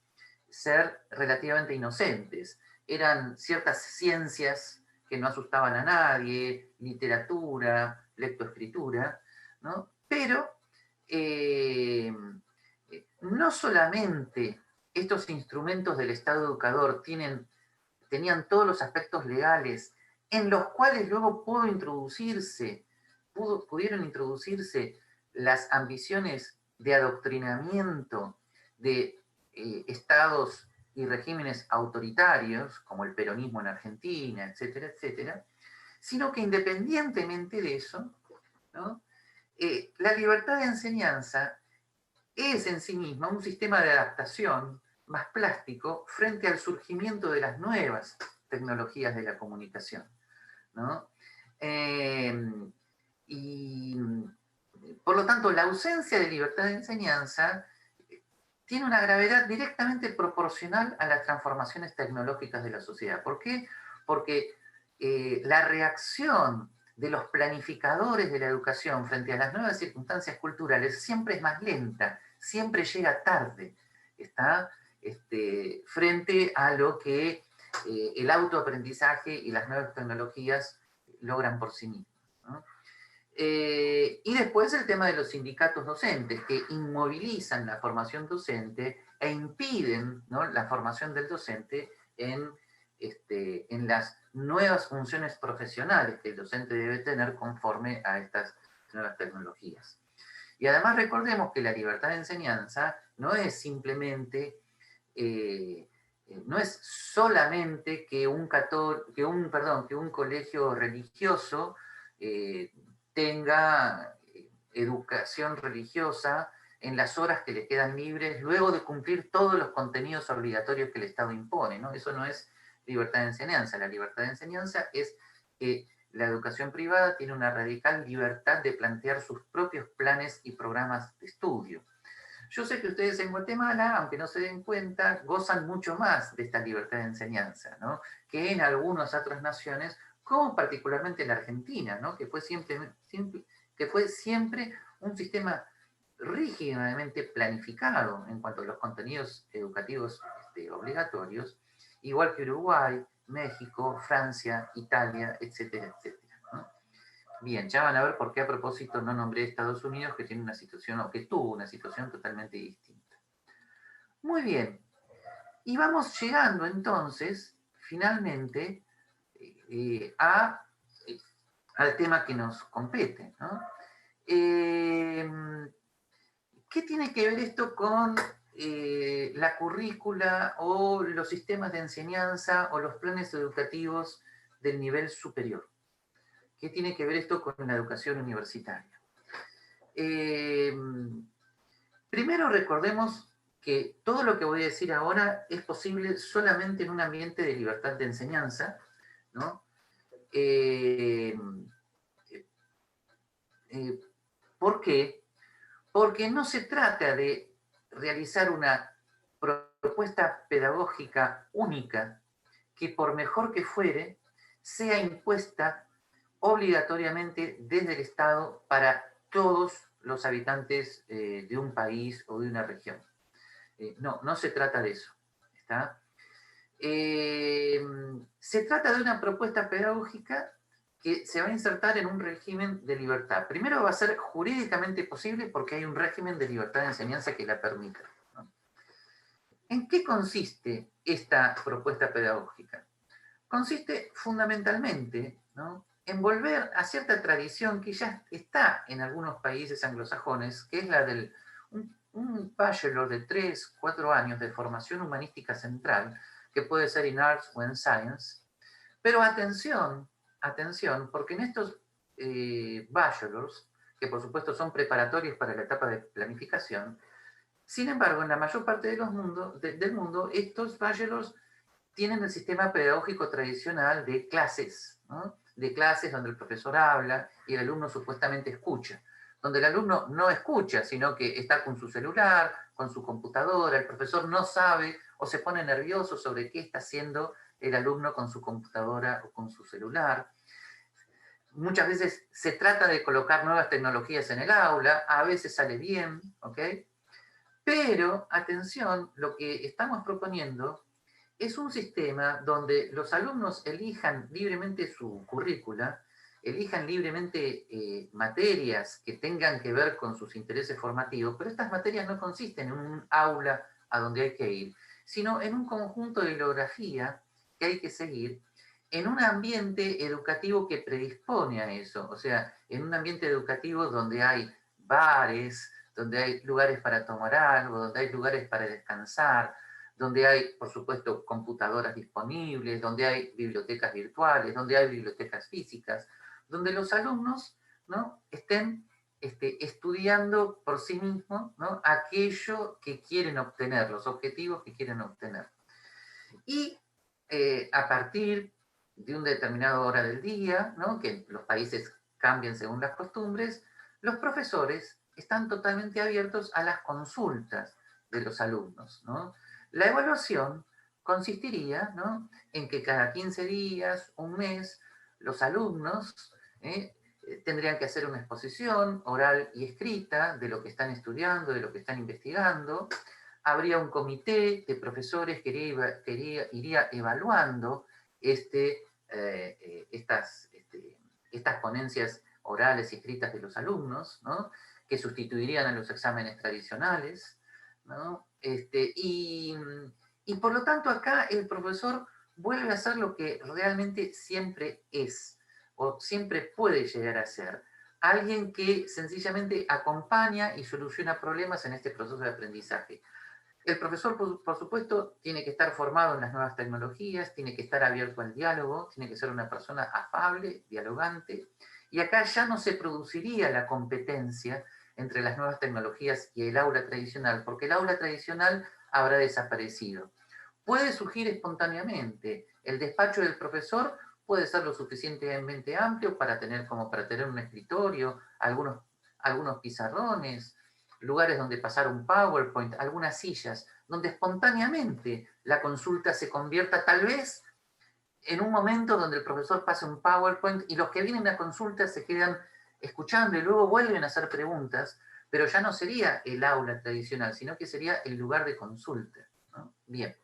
ser relativamente inocentes. Eran ciertas ciencias que no asustaban a nadie, literatura, lectoescritura, ¿no? Pero no solamente estos instrumentos del Estado educador tenían todos los aspectos legales en los cuales luego pudieron introducirse las ambiciones de adoctrinamiento de estados y regímenes autoritarios, como el peronismo en Argentina, etcétera, etcétera, sino que independientemente de eso, ¿no? La libertad de enseñanza es en sí misma un sistema de adaptación más plástico frente al surgimiento de las nuevas tecnologías de la comunicación, ¿no? Y por lo tanto, la ausencia de libertad de enseñanza tiene una gravedad directamente proporcional a las transformaciones tecnológicas de la sociedad. ¿Por qué? Porque la reacción de los planificadores de la educación frente a las nuevas circunstancias culturales siempre es más lenta, siempre llega tarde, ¿está? Frente a lo que el autoaprendizaje y las nuevas tecnologías logran por sí mismos, ¿no? Y después el tema de los sindicatos docentes, que inmovilizan la formación docente e impiden, ¿no?, la formación del docente en las nuevas funciones profesionales que el docente debe tener conforme a estas nuevas tecnologías. Y además recordemos que la libertad de enseñanza no es simplemente, no es solamente que un colegio religioso tenga educación religiosa en las horas que le quedan libres, luego de cumplir todos los contenidos obligatorios que el Estado impone, ¿no? Eso no es libertad de enseñanza. La libertad de enseñanza es que la educación privada tiene una radical libertad de plantear sus propios planes y programas de estudio. Yo sé que ustedes en Guatemala, aunque no se den cuenta, gozan mucho más de esta libertad de enseñanza, ¿no?, que en algunas otras naciones, como particularmente la Argentina, ¿no?, que fue siempre un sistema rígidamente planificado en cuanto a los contenidos educativos obligatorios, igual que Uruguay, México, Francia, Italia, etcétera, etcétera, ¿no? Bien, ya van a ver por qué a propósito no nombré Estados Unidos, que tiene una situación, o que tuvo una situación totalmente distinta. Muy bien, y vamos llegando entonces, finalmente, al tema que nos compete, ¿no? ¿Qué tiene que ver esto con la currícula o los sistemas de enseñanza o los planes educativos del nivel superior? ¿Qué tiene que ver esto con la educación universitaria? Primero recordemos que todo lo que voy a decir ahora es posible solamente en un ambiente de libertad de enseñanza, ¿no? ¿Por qué? Porque no se trata de realizar una propuesta pedagógica única que, por mejor que fuere, sea impuesta obligatoriamente desde el Estado para todos los habitantes de un país o de una región. No se trata de eso, ¿está? Se trata de una propuesta pedagógica que se va a insertar en un régimen de libertad. Primero va a ser jurídicamente posible porque hay un régimen de libertad de enseñanza que la permita, ¿no? ¿En qué consiste esta propuesta pedagógica? Consiste fundamentalmente, ¿no?, en volver a cierta tradición que ya está en algunos países anglosajones, que es la del un bachelor de 3-4 años de formación humanística central, que puede ser en Arts o en Science. Pero atención, porque en estos bachelors, que por supuesto son preparatorios para la etapa de planificación, Sin embargo, en la mayor parte de del mundo, estos bachelors tienen el sistema pedagógico tradicional de clases, ¿no? De clases donde el profesor habla y el alumno supuestamente escucha. Donde el alumno no escucha, sino que está con su celular, con su computadora, el profesor no sabe o se pone nervioso sobre qué está haciendo el alumno con su computadora o con su celular. Muchas veces se trata de colocar nuevas tecnologías en el aula, a veces sale bien, ¿ok? Pero, atención, lo que estamos proponiendo es un sistema donde los alumnos elijan libremente su currícula, elijan libremente materias que tengan que ver con sus intereses formativos, pero estas materias no consisten en un aula a donde hay que ir, sino en un conjunto de bibliografía que hay que seguir en un ambiente educativo que predispone a eso, o sea, en un ambiente educativo donde hay bares, donde hay lugares para tomar algo, donde hay lugares para descansar, donde hay, por supuesto, computadoras disponibles, donde hay bibliotecas virtuales, donde hay bibliotecas físicas, donde los alumnos, ¿no?, estén estudiando por sí mismos, ¿no?, aquello que quieren obtener, los objetivos que quieren obtener. Y a partir de una determinada hora del día, ¿no?, que los países cambian según las costumbres, los profesores están totalmente abiertos a las consultas de los alumnos, ¿no? La evaluación consistiría, ¿no?, en que cada 15 días, un mes, los alumnos tendrían que hacer una exposición oral y escrita de lo que están estudiando, de lo que están investigando. Habría un comité de profesores que iría evaluando estas ponencias orales y escritas de los alumnos, ¿no?, que sustituirían a los exámenes tradicionales, ¿no? Y por lo tanto acá el profesor vuelve a ser lo que realmente siempre es, o siempre puede llegar a ser. Alguien que sencillamente acompaña y soluciona problemas en este proceso de aprendizaje. El profesor, por supuesto, tiene que estar formado en las nuevas tecnologías, tiene que estar abierto al diálogo, tiene que ser una persona afable, dialogante, y acá ya no se produciría la competencia entre las nuevas tecnologías y el aula tradicional, porque el aula tradicional habrá desaparecido. Puede surgir espontáneamente. El despacho del profesor puede ser lo suficientemente amplio para tener un escritorio, algunos pizarrones, lugares donde pasar un PowerPoint, algunas sillas, donde espontáneamente la consulta se convierta tal vez en un momento donde el profesor pase un PowerPoint y los que vienen a consulta se quedan escuchando y luego vuelven a hacer preguntas, pero ya no sería el aula tradicional, sino que sería el lugar de consulta, ¿no? Bien.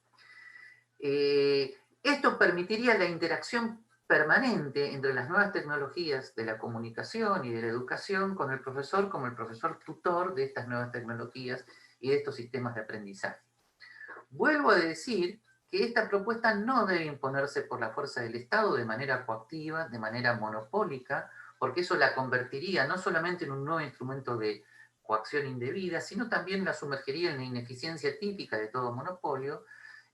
Esto permitiría la interacción permanente entre las nuevas tecnologías de la comunicación y de la educación con el profesor como el profesor tutor de estas nuevas tecnologías y de estos sistemas de aprendizaje. Vuelvo a decir que esta propuesta no debe imponerse por la fuerza del Estado de manera coactiva, de manera monopólica, porque eso la convertiría no solamente en un nuevo instrumento de coacción indebida, sino también la sumergiría en la ineficiencia típica de todo monopolio.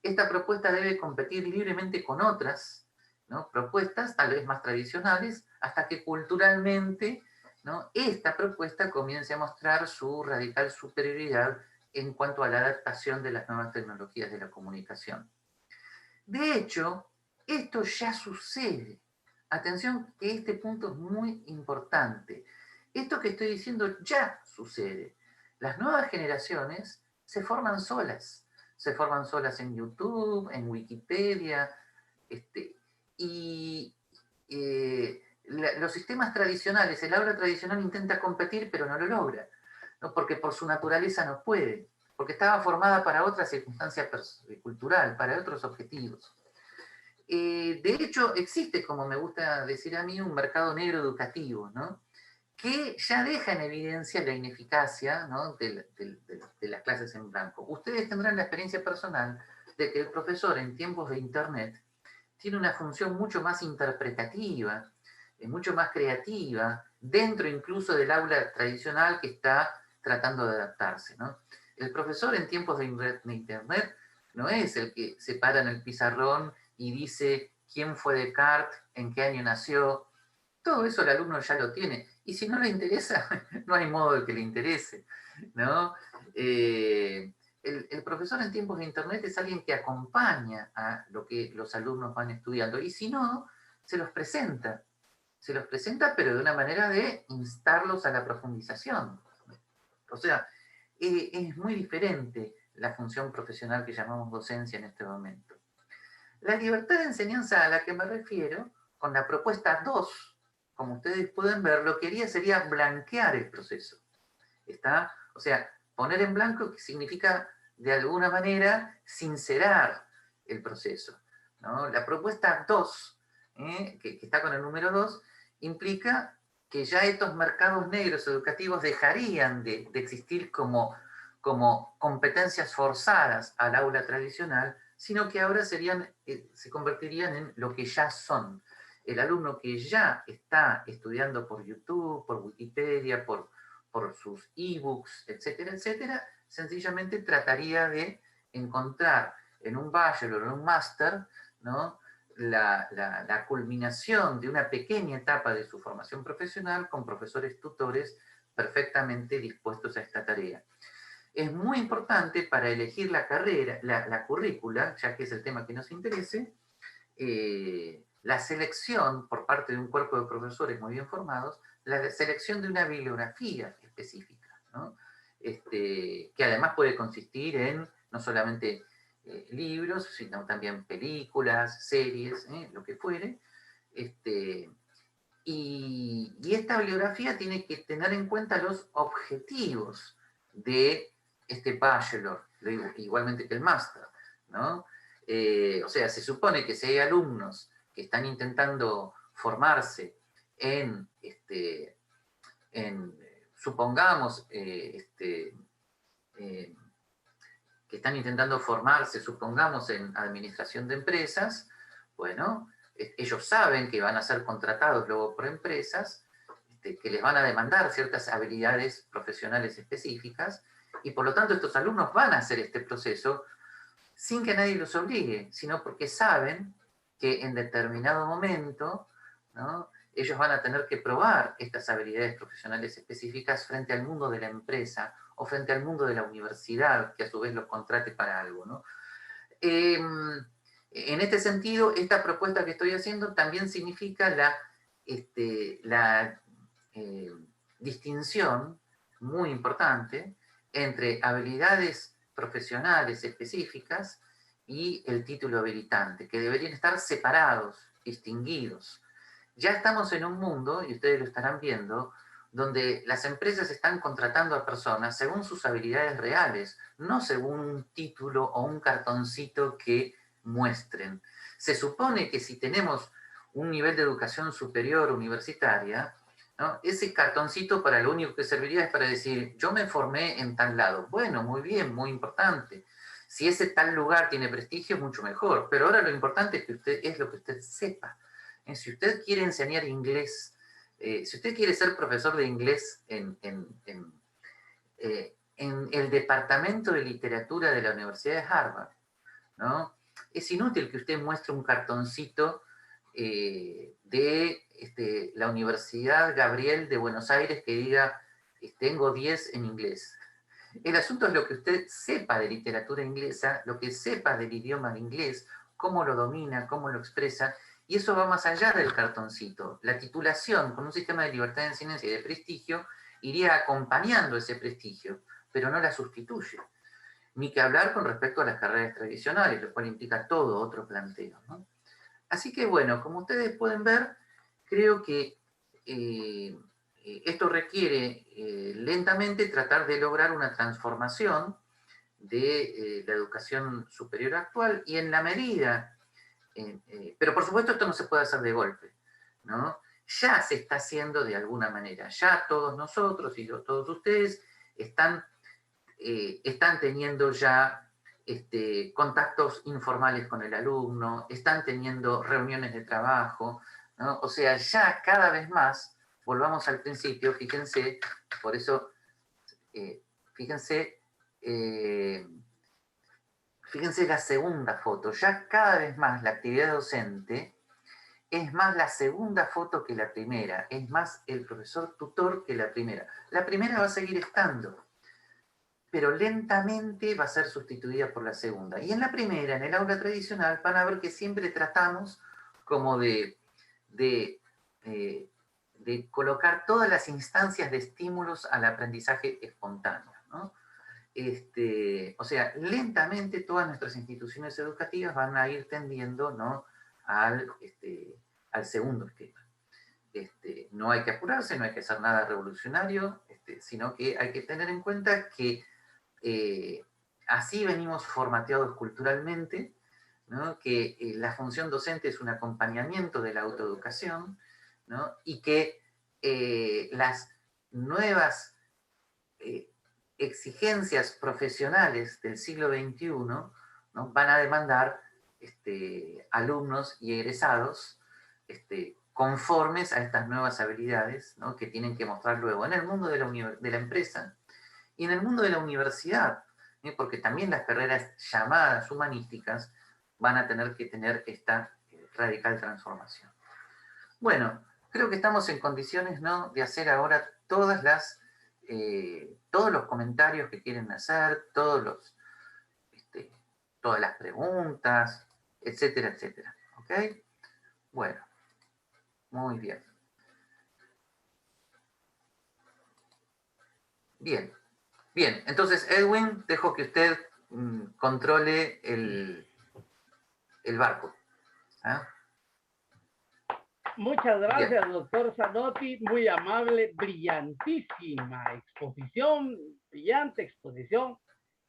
Esta propuesta debe competir libremente con otras, ¿no?, propuestas tal vez más tradicionales, hasta que culturalmente, ¿no?, esta propuesta comience a mostrar su radical superioridad en cuanto a la adaptación de las nuevas tecnologías de la comunicación. De hecho, esto ya sucede. Atención, que este punto es muy importante. Esto que estoy diciendo ya sucede. Las nuevas generaciones se forman solas. Se forman solas en YouTube, en Wikipedia, los sistemas tradicionales, el aula tradicional intenta competir, pero no lo logra, ¿no?, porque por su naturaleza no puede, porque estaba formada para otra circunstancia cultural, para otros objetivos. De hecho, existe, como me gusta decir a mí, un mercado negro educativo, ¿no?, que ya deja en evidencia la ineficacia, ¿no?, de las clases en blanco. Ustedes tendrán la experiencia personal de que el profesor en tiempos de Internet tiene una función mucho más interpretativa, mucho más creativa, dentro incluso del aula tradicional que está tratando de adaptarse, ¿no? El profesor en tiempos de Internet no es el que se para en el pizarrón y dice quién fue Descartes, en qué año nació. Todo eso el alumno ya lo tiene. Y si no le interesa, no hay modo de que le interese, ¿no? El profesor en tiempos de Internet es alguien que acompaña a lo que los alumnos van estudiando, y si no, se los presenta, pero de una manera de instarlos a la profundización. O sea, es muy diferente la función profesional que llamamos docencia en este momento. La libertad de enseñanza a la que me refiero, con la propuesta 2, como ustedes pueden ver, lo que haría sería blanquear el proceso. ¿Está? O sea, poner en blanco, que significa de alguna manera sincerar el proceso, ¿no? La propuesta 2, que está con el número 2, implica que ya estos mercados negros educativos dejarían de existir como competencias forzadas al aula tradicional, sino que ahora se convertirían en lo que ya son. El alumno que ya está estudiando por YouTube, por Wikipedia, por sus ebooks, etcétera, etcétera, sencillamente trataría de encontrar en un bachelor o en un máster, ¿no?, la culminación de una pequeña etapa de su formación profesional con profesores tutores perfectamente dispuestos a esta tarea. Es muy importante para elegir la carrera, la currícula, ya que es el tema que nos interese, la selección por parte de un cuerpo de profesores muy bien formados, la selección de una bibliografía específica, ¿no? Que además puede consistir en no solamente libros, sino también películas, series, lo que fuere. Y esta bibliografía tiene que tener en cuenta los objetivos de este bachelor, igualmente que el máster, ¿no? O sea, se supone que si hay alumnos que están intentando formarse supongamos, que están intentando formarse, supongamos, en administración de empresas, bueno, ellos saben que van a ser contratados luego por empresas, que les van a demandar ciertas habilidades profesionales específicas, y por lo tanto estos alumnos van a hacer este proceso sin que nadie los obligue, sino porque saben que en determinado momento, ¿no?, ellos van a tener que probar estas habilidades profesionales específicas frente al mundo de la empresa o frente al mundo de la universidad, que a su vez los contrate para algo, ¿no? En este sentido, esta propuesta que estoy haciendo también significa la distinción muy importante entre habilidades profesionales específicas y el título habilitante, que deberían estar separados, distinguidos. Ya estamos en un mundo, y ustedes lo estarán viendo, donde las empresas están contratando a personas según sus habilidades reales, no según un título o un cartoncito que muestren. Se supone que si tenemos un nivel de educación superior universitaria, ¿no?, ese cartoncito para lo único que serviría es para decir, yo me formé en tal lado. Bueno, muy bien, muy importante. Si ese tal lugar tiene prestigio, mucho mejor. Pero ahora lo importante es lo que usted sepa. Si usted quiere enseñar inglés, si usted quiere ser profesor de inglés en el departamento de literatura de la Universidad de Harvard, ¿no?, es inútil que usted muestre un cartoncito de la Universidad Gabriel de Buenos Aires que diga, tengo 10 en inglés. El asunto es lo que usted sepa de literatura inglesa, lo que sepa del idioma inglés, cómo lo domina, cómo lo expresa, y eso va más allá del cartoncito. La titulación con un sistema de libertad de enseñanza y de prestigio iría acompañando ese prestigio, pero no la sustituye. Ni que hablar con respecto a las carreras tradicionales, lo cual implica todo otro planteo, ¿no? Así que bueno, como ustedes pueden ver, creo que esto requiere lentamente tratar de lograr una transformación de la educación superior actual, y en la medida, pero por supuesto esto no se puede hacer de golpe, ¿no? Ya se está haciendo de alguna manera, ya todos nosotros y todos ustedes están teniendo ya contactos informales con el alumno, están teniendo reuniones de trabajo, ¿no? O sea, ya cada vez más, volvamos al principio, fíjense, por eso, fíjense la segunda foto, ya cada vez más la actividad docente es más la segunda foto que la primera, es más el profesor tutor que la primera. La primera va a seguir estando, pero lentamente va a ser sustituida por la segunda. Y en la primera, en el aula tradicional, van a ver que siempre tratamos como de colocar todas las instancias de estímulos al aprendizaje espontáneo, ¿no? O sea, lentamente todas nuestras instituciones educativas van a ir tendiendo, ¿no?, al segundo esquema. No hay que apurarse, no hay que hacer nada revolucionario, sino que hay que tener en cuenta que así venimos formateados culturalmente, ¿no?, que la función docente es un acompañamiento de la autoeducación, ¿no?, y que las nuevas exigencias profesionales del siglo XXI, ¿no?, van a demandar alumnos y egresados conformes a estas nuevas habilidades, ¿no?, que tienen que mostrar luego en el mundo de la empresa y en el mundo de la universidad, porque también las carreras llamadas humanísticas van a tener que tener esta radical transformación. Bueno, creo que estamos en condiciones, ¿no?, de hacer ahora todos los comentarios que quieren hacer, todas las preguntas, etcétera, etcétera. ¿Ok? Bueno, muy bien. Bien, bien. Entonces, Edwin, dejo que usted controle el barco. ¿Ah? Muchas gracias, Bien. doctor Zanotti, muy amable, brillantísima exposición, brillante exposición,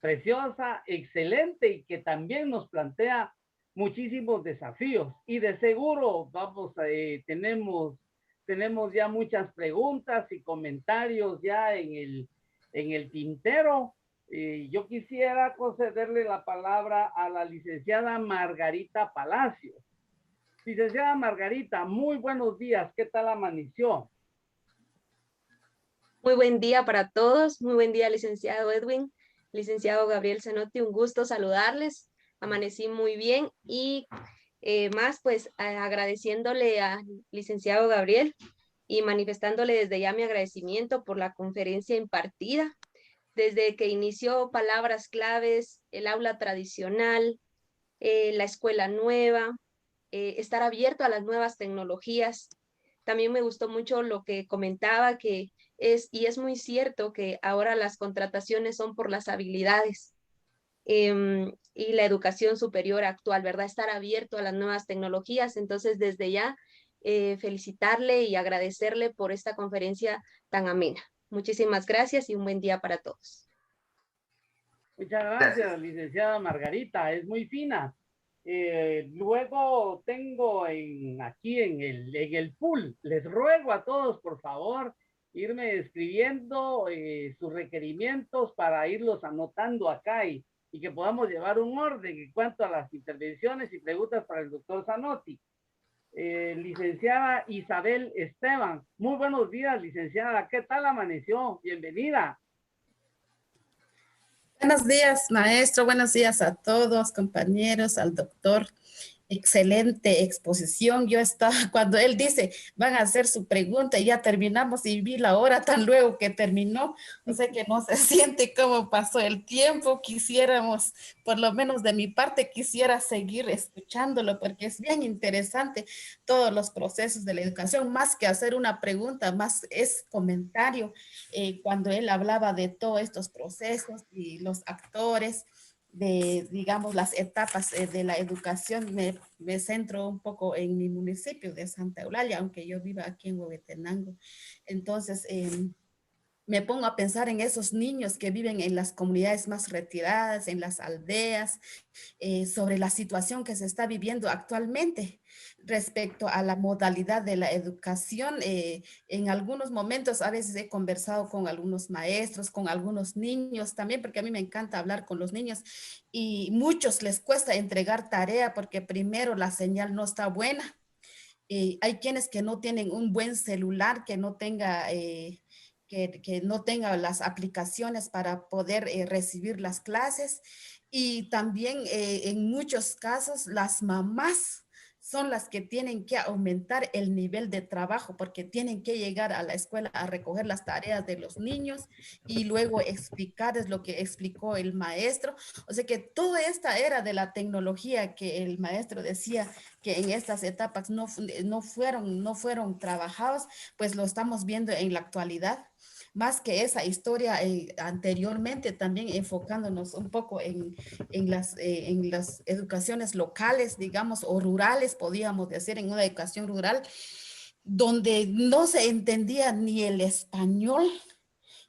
preciosa, excelente y que también nos plantea muchísimos desafíos. Y de seguro tenemos ya muchas preguntas y comentarios ya en el tintero. Yo quisiera concederle la palabra a la licenciada Margarita Palacios. Licenciada Margarita, muy buenos días. ¿Qué tal amaneció? Muy buen día para todos. Muy buen día, licenciado Edwin, licenciado Gabriel Zanotti. Un gusto saludarles. Amanecí muy bien y más pues agradeciéndole al licenciado Gabriel y manifestándole desde ya mi agradecimiento por la conferencia impartida. Desde que inició palabras claves, el aula tradicional, la escuela nueva, estar abierto a las nuevas tecnologías. También me gustó mucho lo que comentaba, y es muy cierto que ahora las contrataciones son por las habilidades y la educación superior actual, ¿verdad? Estar abierto a las nuevas tecnologías. Entonces, desde ya, felicitarle y agradecerle por esta conferencia tan amena. Muchísimas gracias y un buen día para todos. Muchas gracias, licenciada Margarita, es muy fina. Luego tengo aquí en el pool, les ruego a todos, por favor, irme escribiendo sus requerimientos para irlos anotando acá y que podamos llevar un orden en cuanto a las intervenciones y preguntas para el doctor Zanotti. Licenciada Isabel Esteban, muy buenos días, licenciada, ¿qué tal amaneció? Bienvenida. Buenos días, maestro. Buenos días a todos, compañeros, al doctor. Excelente exposición. Yo estaba, cuando él dice, van a hacer su pregunta y ya terminamos y vi la hora tan luego que terminó. No sé que no se siente cómo pasó el tiempo. Quisiéramos, por lo menos de mi parte, quisiera seguir escuchándolo porque es bien interesante todos los procesos de la educación. Más que hacer una pregunta, más es comentario. Cuando él hablaba de todos estos procesos y los actores, de, digamos, las etapas de la educación, me centro un poco en mi municipio de Santa Eulalia, aunque yo viva aquí en Huehuetenango. Entonces, me pongo a pensar en esos niños que viven en las comunidades más retiradas, en las aldeas, sobre la situación que se está viviendo actualmente respecto a la modalidad de la educación. En algunos momentos, a veces he conversado con algunos maestros, con algunos niños también, porque a mí me encanta hablar con los niños y muchos les cuesta entregar tarea porque primero la señal no está buena. Hay quienes que no tienen un buen celular, que no tenga... que no tenga las aplicaciones para poder recibir las clases y también en muchos casos las mamás son las que tienen que aumentar el nivel de trabajo porque tienen que llegar a la escuela a recoger las tareas de los niños y luego explicarles lo que explicó el maestro. O sea que toda esta era de la tecnología que el maestro decía que en estas etapas no fueron trabajados, pues lo estamos viendo en la actualidad. Más que esa historia anteriormente, también enfocándonos un poco en las educaciones locales, digamos, o rurales, podríamos decir, en una educación rural, donde no se entendía ni el español,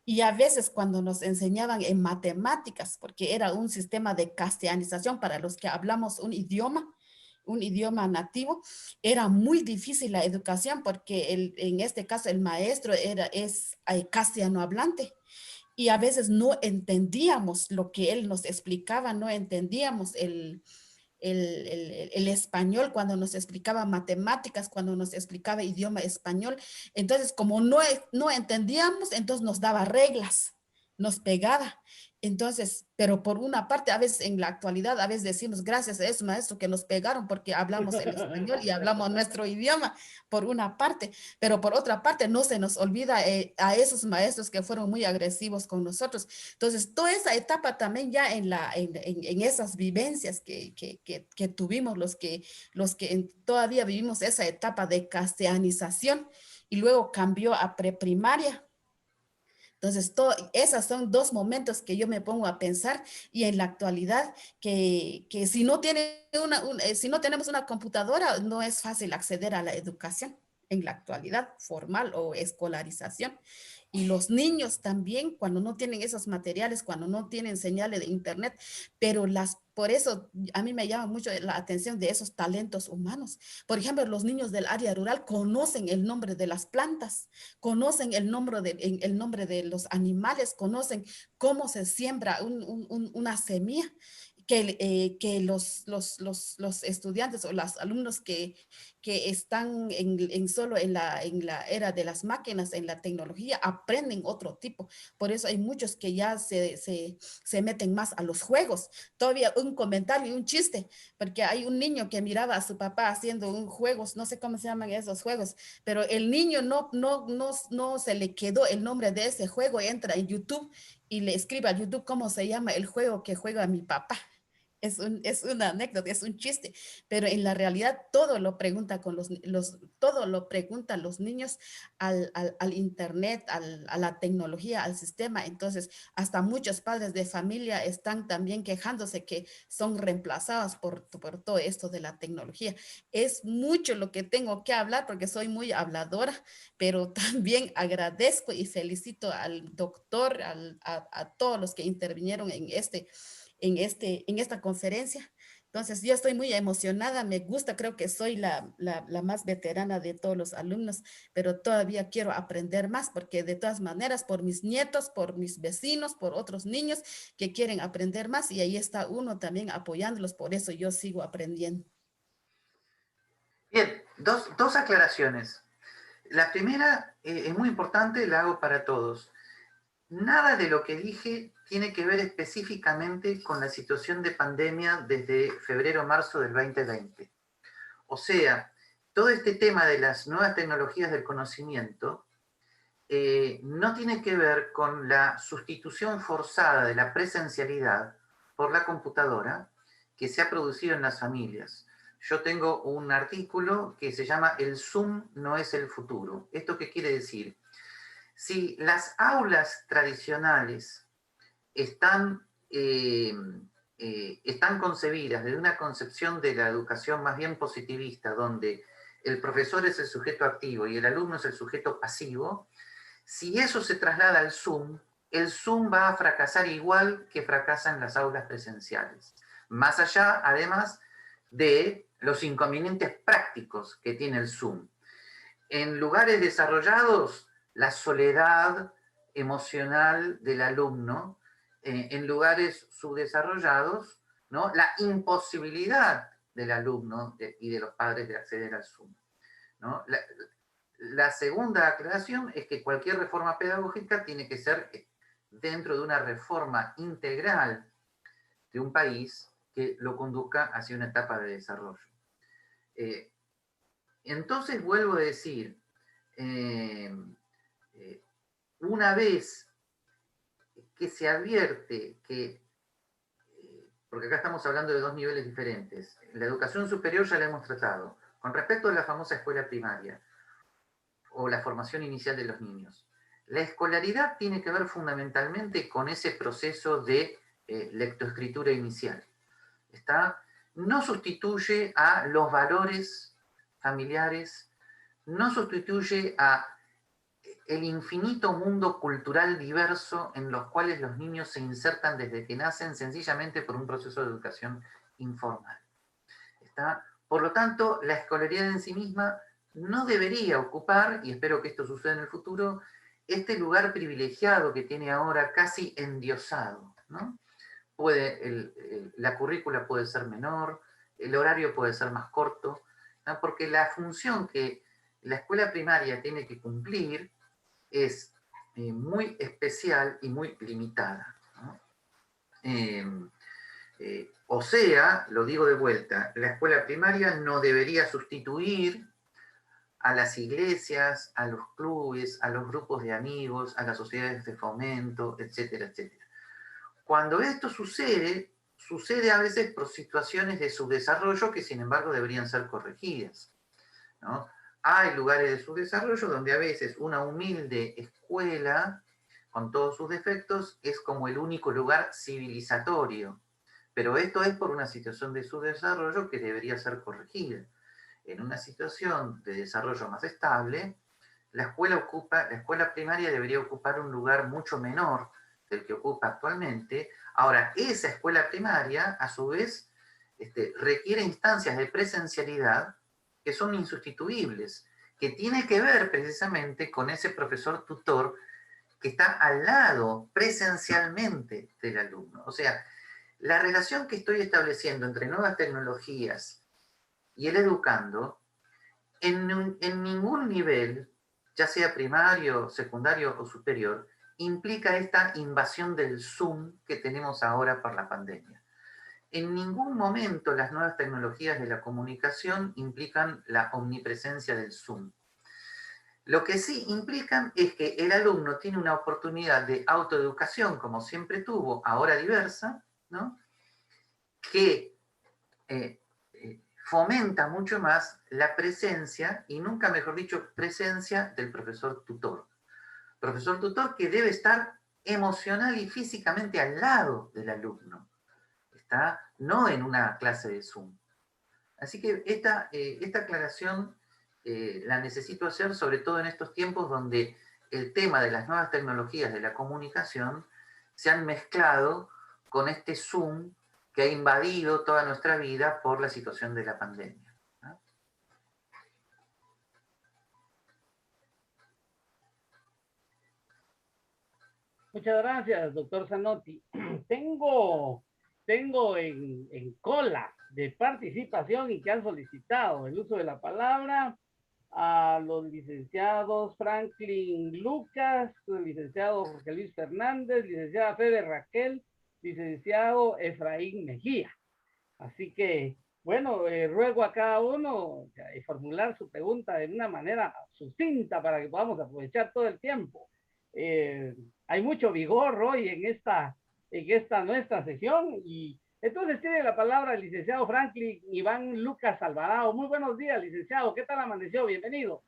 y a veces cuando nos enseñaban en matemáticas, porque era un sistema de castellanización para los que hablamos un idioma nativo, era muy difícil la educación porque en este caso el maestro es castellano hablante y a veces no entendíamos lo que él nos explicaba, no entendíamos el español cuando nos explicaba matemáticas, cuando nos explicaba idioma español. Entonces, como no entendíamos, entonces nos daba reglas, nos pegaba. Entonces, pero por una parte, a veces en la actualidad, a veces decimos gracias a eso, maestro, que nos pegaron porque hablamos el español y hablamos nuestro idioma, por una parte, pero por otra parte, no se nos olvida a esos maestros que fueron muy agresivos con nosotros. Entonces, toda esa etapa también ya en esas vivencias que tuvimos, los que todavía vivimos esa etapa de castellanización y luego cambió a preprimaria. Entonces, esos son dos momentos que yo me pongo a pensar y en la actualidad que si no si no tenemos una computadora, no es fácil acceder a la educación en la actualidad formal o escolarización. Y los niños también, cuando no tienen esos materiales, cuando no tienen señales de internet, pero por eso a mí me llama mucho la atención de esos talentos humanos. Por ejemplo, los niños del área rural conocen el nombre de las plantas, conocen el nombre de los animales, conocen cómo se siembra una semilla. Que los estudiantes o los alumnos que están solo en la era de las máquinas, en la tecnología, aprenden otro tipo. Por eso hay muchos que ya se meten más a los juegos. Todavía un comentario y un chiste, porque hay un niño que miraba a su papá haciendo un juego, no sé cómo se llaman esos juegos, pero el niño no se le quedó el nombre de ese juego, entra en YouTube y le escribe a YouTube cómo se llama el juego que juega mi papá. Es una anécdota, es un chiste, pero en la realidad todo lo pregunta todo lo preguntan los niños al internet, a la tecnología, al sistema. Entonces, hasta muchos padres de familia están también quejándose que son reemplazados por todo esto de la tecnología. Es mucho lo que tengo que hablar porque soy muy habladora, pero también agradezco y felicito al doctor, a todos los que intervinieron en esta conferencia. Entonces, yo estoy muy emocionada, me gusta, creo que soy la más veterana de todos los alumnos, pero todavía quiero aprender más, porque de todas maneras, por mis nietos, por mis vecinos, por otros niños que quieren aprender más, y ahí está uno también apoyándolos, por eso yo sigo aprendiendo. Bien, dos aclaraciones. La primera es muy importante, la hago para todos. Nada de lo que dije tiene que ver específicamente con la situación de pandemia desde febrero-marzo del 2020. O sea, todo este tema de las nuevas tecnologías del conocimiento no tiene que ver con la sustitución forzada de la presencialidad por la computadora que se ha producido en las familias. Yo tengo un artículo que se llama El Zoom no es el futuro. ¿Esto qué quiere decir? Si las aulas tradicionales están concebidas desde una concepción de la educación más bien positivista, donde el profesor es el sujeto activo y el alumno es el sujeto pasivo, si eso se traslada al Zoom, el Zoom va a fracasar igual que fracasan las aulas presenciales. Más allá, además, de los inconvenientes prácticos que tiene el Zoom. En lugares desarrollados, la soledad emocional del alumno, en lugares subdesarrollados, ¿no? La imposibilidad del alumno y de los padres de acceder al Zoom, ¿no? La segunda aclaración es que cualquier reforma pedagógica tiene que ser dentro de una reforma integral de un país que lo conduzca hacia una etapa de desarrollo. Entonces vuelvo a decir, una vez que se advierte que, porque acá estamos hablando de dos niveles diferentes, la educación superior ya la hemos tratado, con respecto a la famosa escuela primaria o la formación inicial de los niños. La escolaridad tiene que ver fundamentalmente con ese proceso de lectoescritura inicial. No sustituye a los valores familiares, no sustituye a el infinito mundo cultural diverso en los cuales los niños se insertan desde que nacen sencillamente por un proceso de educación informal. Por lo tanto, la escolaridad en sí misma no debería ocupar, y espero que esto suceda en el futuro, este lugar privilegiado que tiene ahora casi endiosado, ¿no? La currícula puede ser menor, el horario puede ser más corto, ¿no? Porque la función que la escuela primaria tiene que cumplir es muy especial y muy limitada, ¿no? O sea, lo digo de vuelta, la escuela primaria no debería sustituir a las iglesias, a los clubes, a los grupos de amigos, a las sociedades de fomento, etcétera, etcétera. Cuando esto sucede a veces por situaciones de subdesarrollo que sin embargo deberían ser corregidas, ¿no? Hay lugares de subdesarrollo donde a veces una humilde escuela, con todos sus defectos, es como el único lugar civilizatorio. Pero esto es por una situación de subdesarrollo que debería ser corregida. En una situación de desarrollo más estable, la escuela primaria debería ocupar un lugar mucho menor del que ocupa actualmente. Ahora, esa escuela primaria, a su vez, requiere instancias de presencialidad que son insustituibles, que tiene que ver precisamente con ese profesor tutor que está al lado presencialmente del alumno. O sea, la relación que estoy estableciendo entre nuevas tecnologías y el educando, en ningún nivel, ya sea primario, secundario o superior, implica esta invasión del Zoom que tenemos ahora por la pandemia. En ningún momento las nuevas tecnologías de la comunicación implican la omnipresencia del Zoom. Lo que sí implican es que el alumno tiene una oportunidad de autoeducación, como siempre tuvo, ahora diversa, ¿no? Que fomenta mucho más la presencia, y nunca mejor dicho, presencia del profesor tutor. Profesor tutor que debe estar emocional y físicamente al lado del alumno, no en una clase de Zoom. Así que esta aclaración la necesito hacer, sobre todo en estos tiempos donde el tema de las nuevas tecnologías de la comunicación se han mezclado con este Zoom que ha invadido toda nuestra vida por la situación de la pandemia, ¿no? Muchas gracias, doctor Zanotti. Tengo en cola de participación y que han solicitado el uso de la palabra a los licenciados Franklin Lucas, licenciado Jorge Luis Fernández, licenciada Fede Raquel, licenciado Efraín Mejía. Así que, bueno, ruego a cada uno formular su pregunta de una manera sucinta para que podamos aprovechar todo el tiempo. Hay mucho vigor hoy en esta nuestra sesión, y entonces tiene la palabra el licenciado Franklin Iván Lucas Alvarado. Muy buenos días, licenciado. ¿Qué tal amaneció? Bienvenido.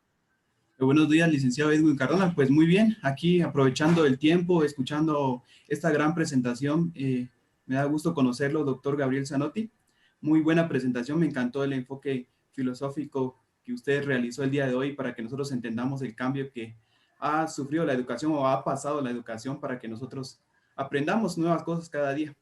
Buenos días, licenciado Edwin Cardona. Pues muy bien, aquí aprovechando el tiempo, escuchando esta gran presentación. Me da gusto conocerlo, doctor Gabriel Zanotti. Muy buena presentación, me encantó el enfoque filosófico que usted realizó el día de hoy para que nosotros entendamos el cambio que ha sufrido la educación o ha pasado la educación para que nosotros aprendamos nuevas cosas cada día.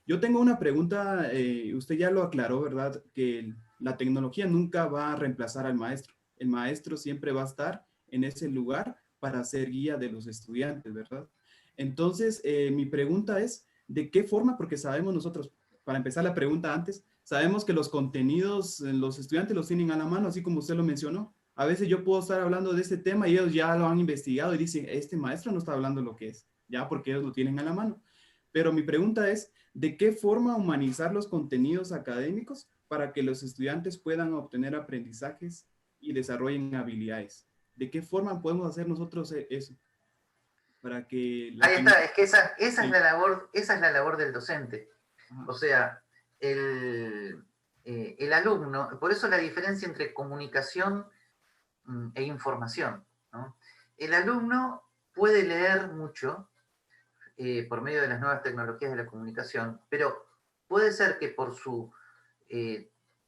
Yo tengo una pregunta, usted ya lo aclaró, ¿verdad? Que la tecnología nunca va a reemplazar al maestro. El maestro siempre va a estar en ese lugar para ser guía de los estudiantes, ¿verdad? Entonces, mi pregunta es, ¿de qué forma? Porque sabemos nosotros, para empezar la pregunta antes, sabemos que los contenidos los estudiantes los tienen a la mano, así como usted lo mencionó. A veces yo puedo estar hablando de este tema y ellos ya lo han investigado y dicen, este maestro no está hablando lo que es, ya porque ellos lo tienen a la mano. Pero mi pregunta es, ¿de qué forma humanizar los contenidos académicos para que los estudiantes puedan obtener aprendizajes y desarrollen habilidades. ¿De qué forma podemos hacer nosotros eso? Para que ahí está, es que esa sí. es la labor del docente. Ajá. O sea, el alumno, por eso la diferencia entre comunicación e información, ¿no? El alumno puede leer mucho por medio de las nuevas tecnologías de la comunicación, pero puede ser que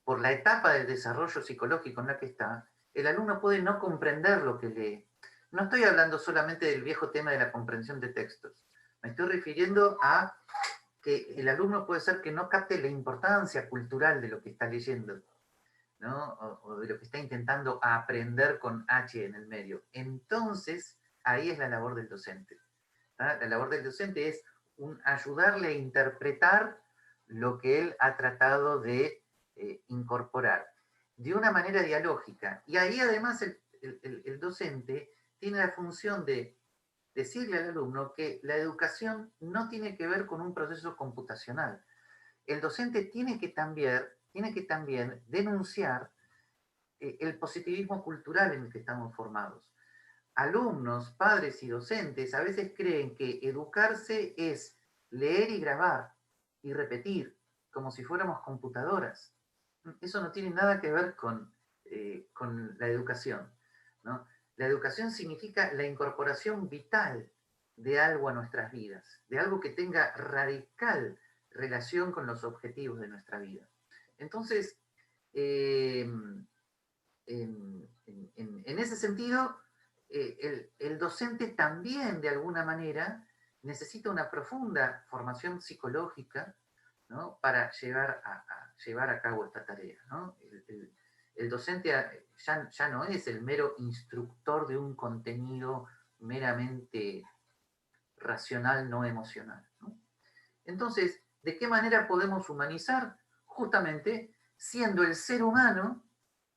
por la etapa del desarrollo psicológico en la que está, el alumno puede no comprender lo que lee. No estoy hablando solamente del viejo tema de la comprensión de textos. Me estoy refiriendo a que el alumno puede ser que no capte la importancia cultural de lo que está leyendo, ¿no? O de lo que está intentando aprender con H en el medio. Entonces, ahí es la labor del docente. ¿Ah? La labor del docente es ayudarle a interpretar lo que él ha tratado de incorporar de una manera dialógica. Y ahí además el docente tiene la función de decirle al alumno que la educación no tiene que ver con un proceso computacional. El docente tiene que también denunciar el positivismo cultural en el que estamos formados. Alumnos, padres y docentes a veces creen que educarse es leer y grabar y repetir, como si fuéramos computadoras. Eso no tiene nada que ver con la educación, ¿no? La educación significa la incorporación vital de algo a nuestras vidas, de algo que tenga radical relación con los objetivos de nuestra vida. Entonces, en ese sentido, el docente también, de alguna manera, necesita una profunda formación psicológica, ¿no? Para llevar a cabo esta tarea, ¿no? El docente ya no es el mero instructor de un contenido meramente racional, no emocional, ¿no? Entonces, ¿de qué manera podemos humanizar? Justamente siendo el ser humano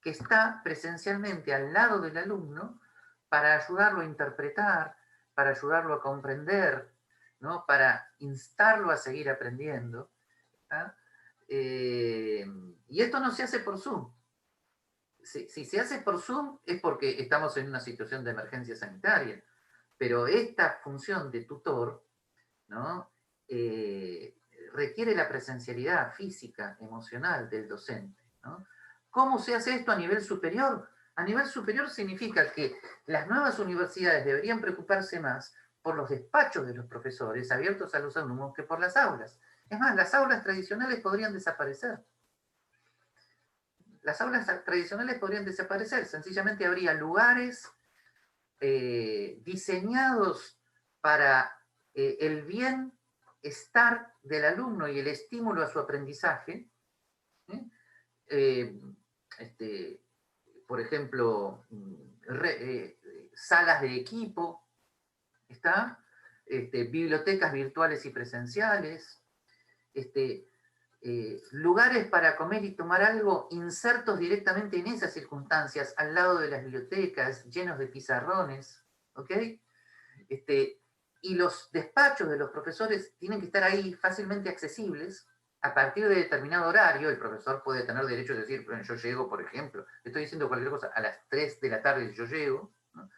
que está presencialmente al lado del alumno para ayudarlo a interpretar, para ayudarlo a comprender, ¿no? Para instarlo a seguir aprendiendo. Y esto no se hace por Zoom. Si se hace por Zoom es porque estamos en una situación de emergencia sanitaria, pero esta función de tutor, ¿no? Requiere la presencialidad física, emocional del docente, ¿no? ¿Cómo se hace esto a nivel superior? A nivel superior significa que las nuevas universidades deberían preocuparse más por los despachos de los profesores abiertos a los alumnos que por las aulas. Es más, las aulas tradicionales podrían desaparecer. Las aulas tradicionales podrían desaparecer. Sencillamente habría lugares diseñados para el bienestar del alumno y el estímulo a su aprendizaje. Por ejemplo, salas de equipo, bibliotecas virtuales y presenciales, lugares para comer y tomar algo insertos directamente en esas circunstancias, al lado de las bibliotecas, llenos de pizarrones, ¿ok? Y los despachos de los profesores tienen que estar ahí fácilmente accesibles. A partir de determinado horario, el profesor puede tener derecho a decir, bueno, yo llego, por ejemplo, estoy diciendo cualquier cosa, a las 3 de la tarde yo llego, ¿no?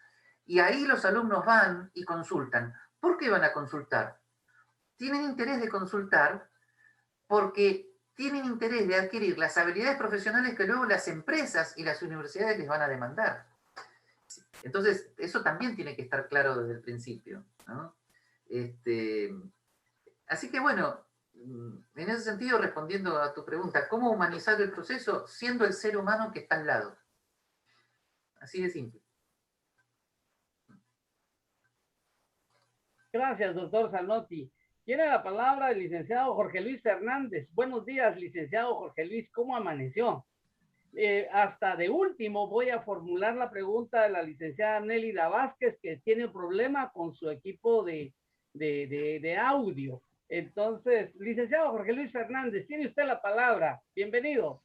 Y ahí los alumnos van y consultan. ¿Por qué van a consultar? Tienen interés de consultar porque tienen interés de adquirir las habilidades profesionales que luego las empresas y las universidades les van a demandar. Entonces, eso también tiene que estar claro desde el principio, ¿no? Así que bueno, en ese sentido, respondiendo a tu pregunta, ¿cómo humanizar el proceso? Siendo el ser humano que está al lado. Así de simple. Gracias, doctor Zanotti. Tiene la palabra el licenciado Jorge Luis Fernández. Buenos días, licenciado Jorge Luis, ¿cómo amaneció? Hasta de último voy a formular la pregunta de la licenciada Nélida Vázquez, que tiene un problema con su equipo de audio. Entonces, licenciado Jorge Luis Fernández, tiene usted la palabra. Bienvenido.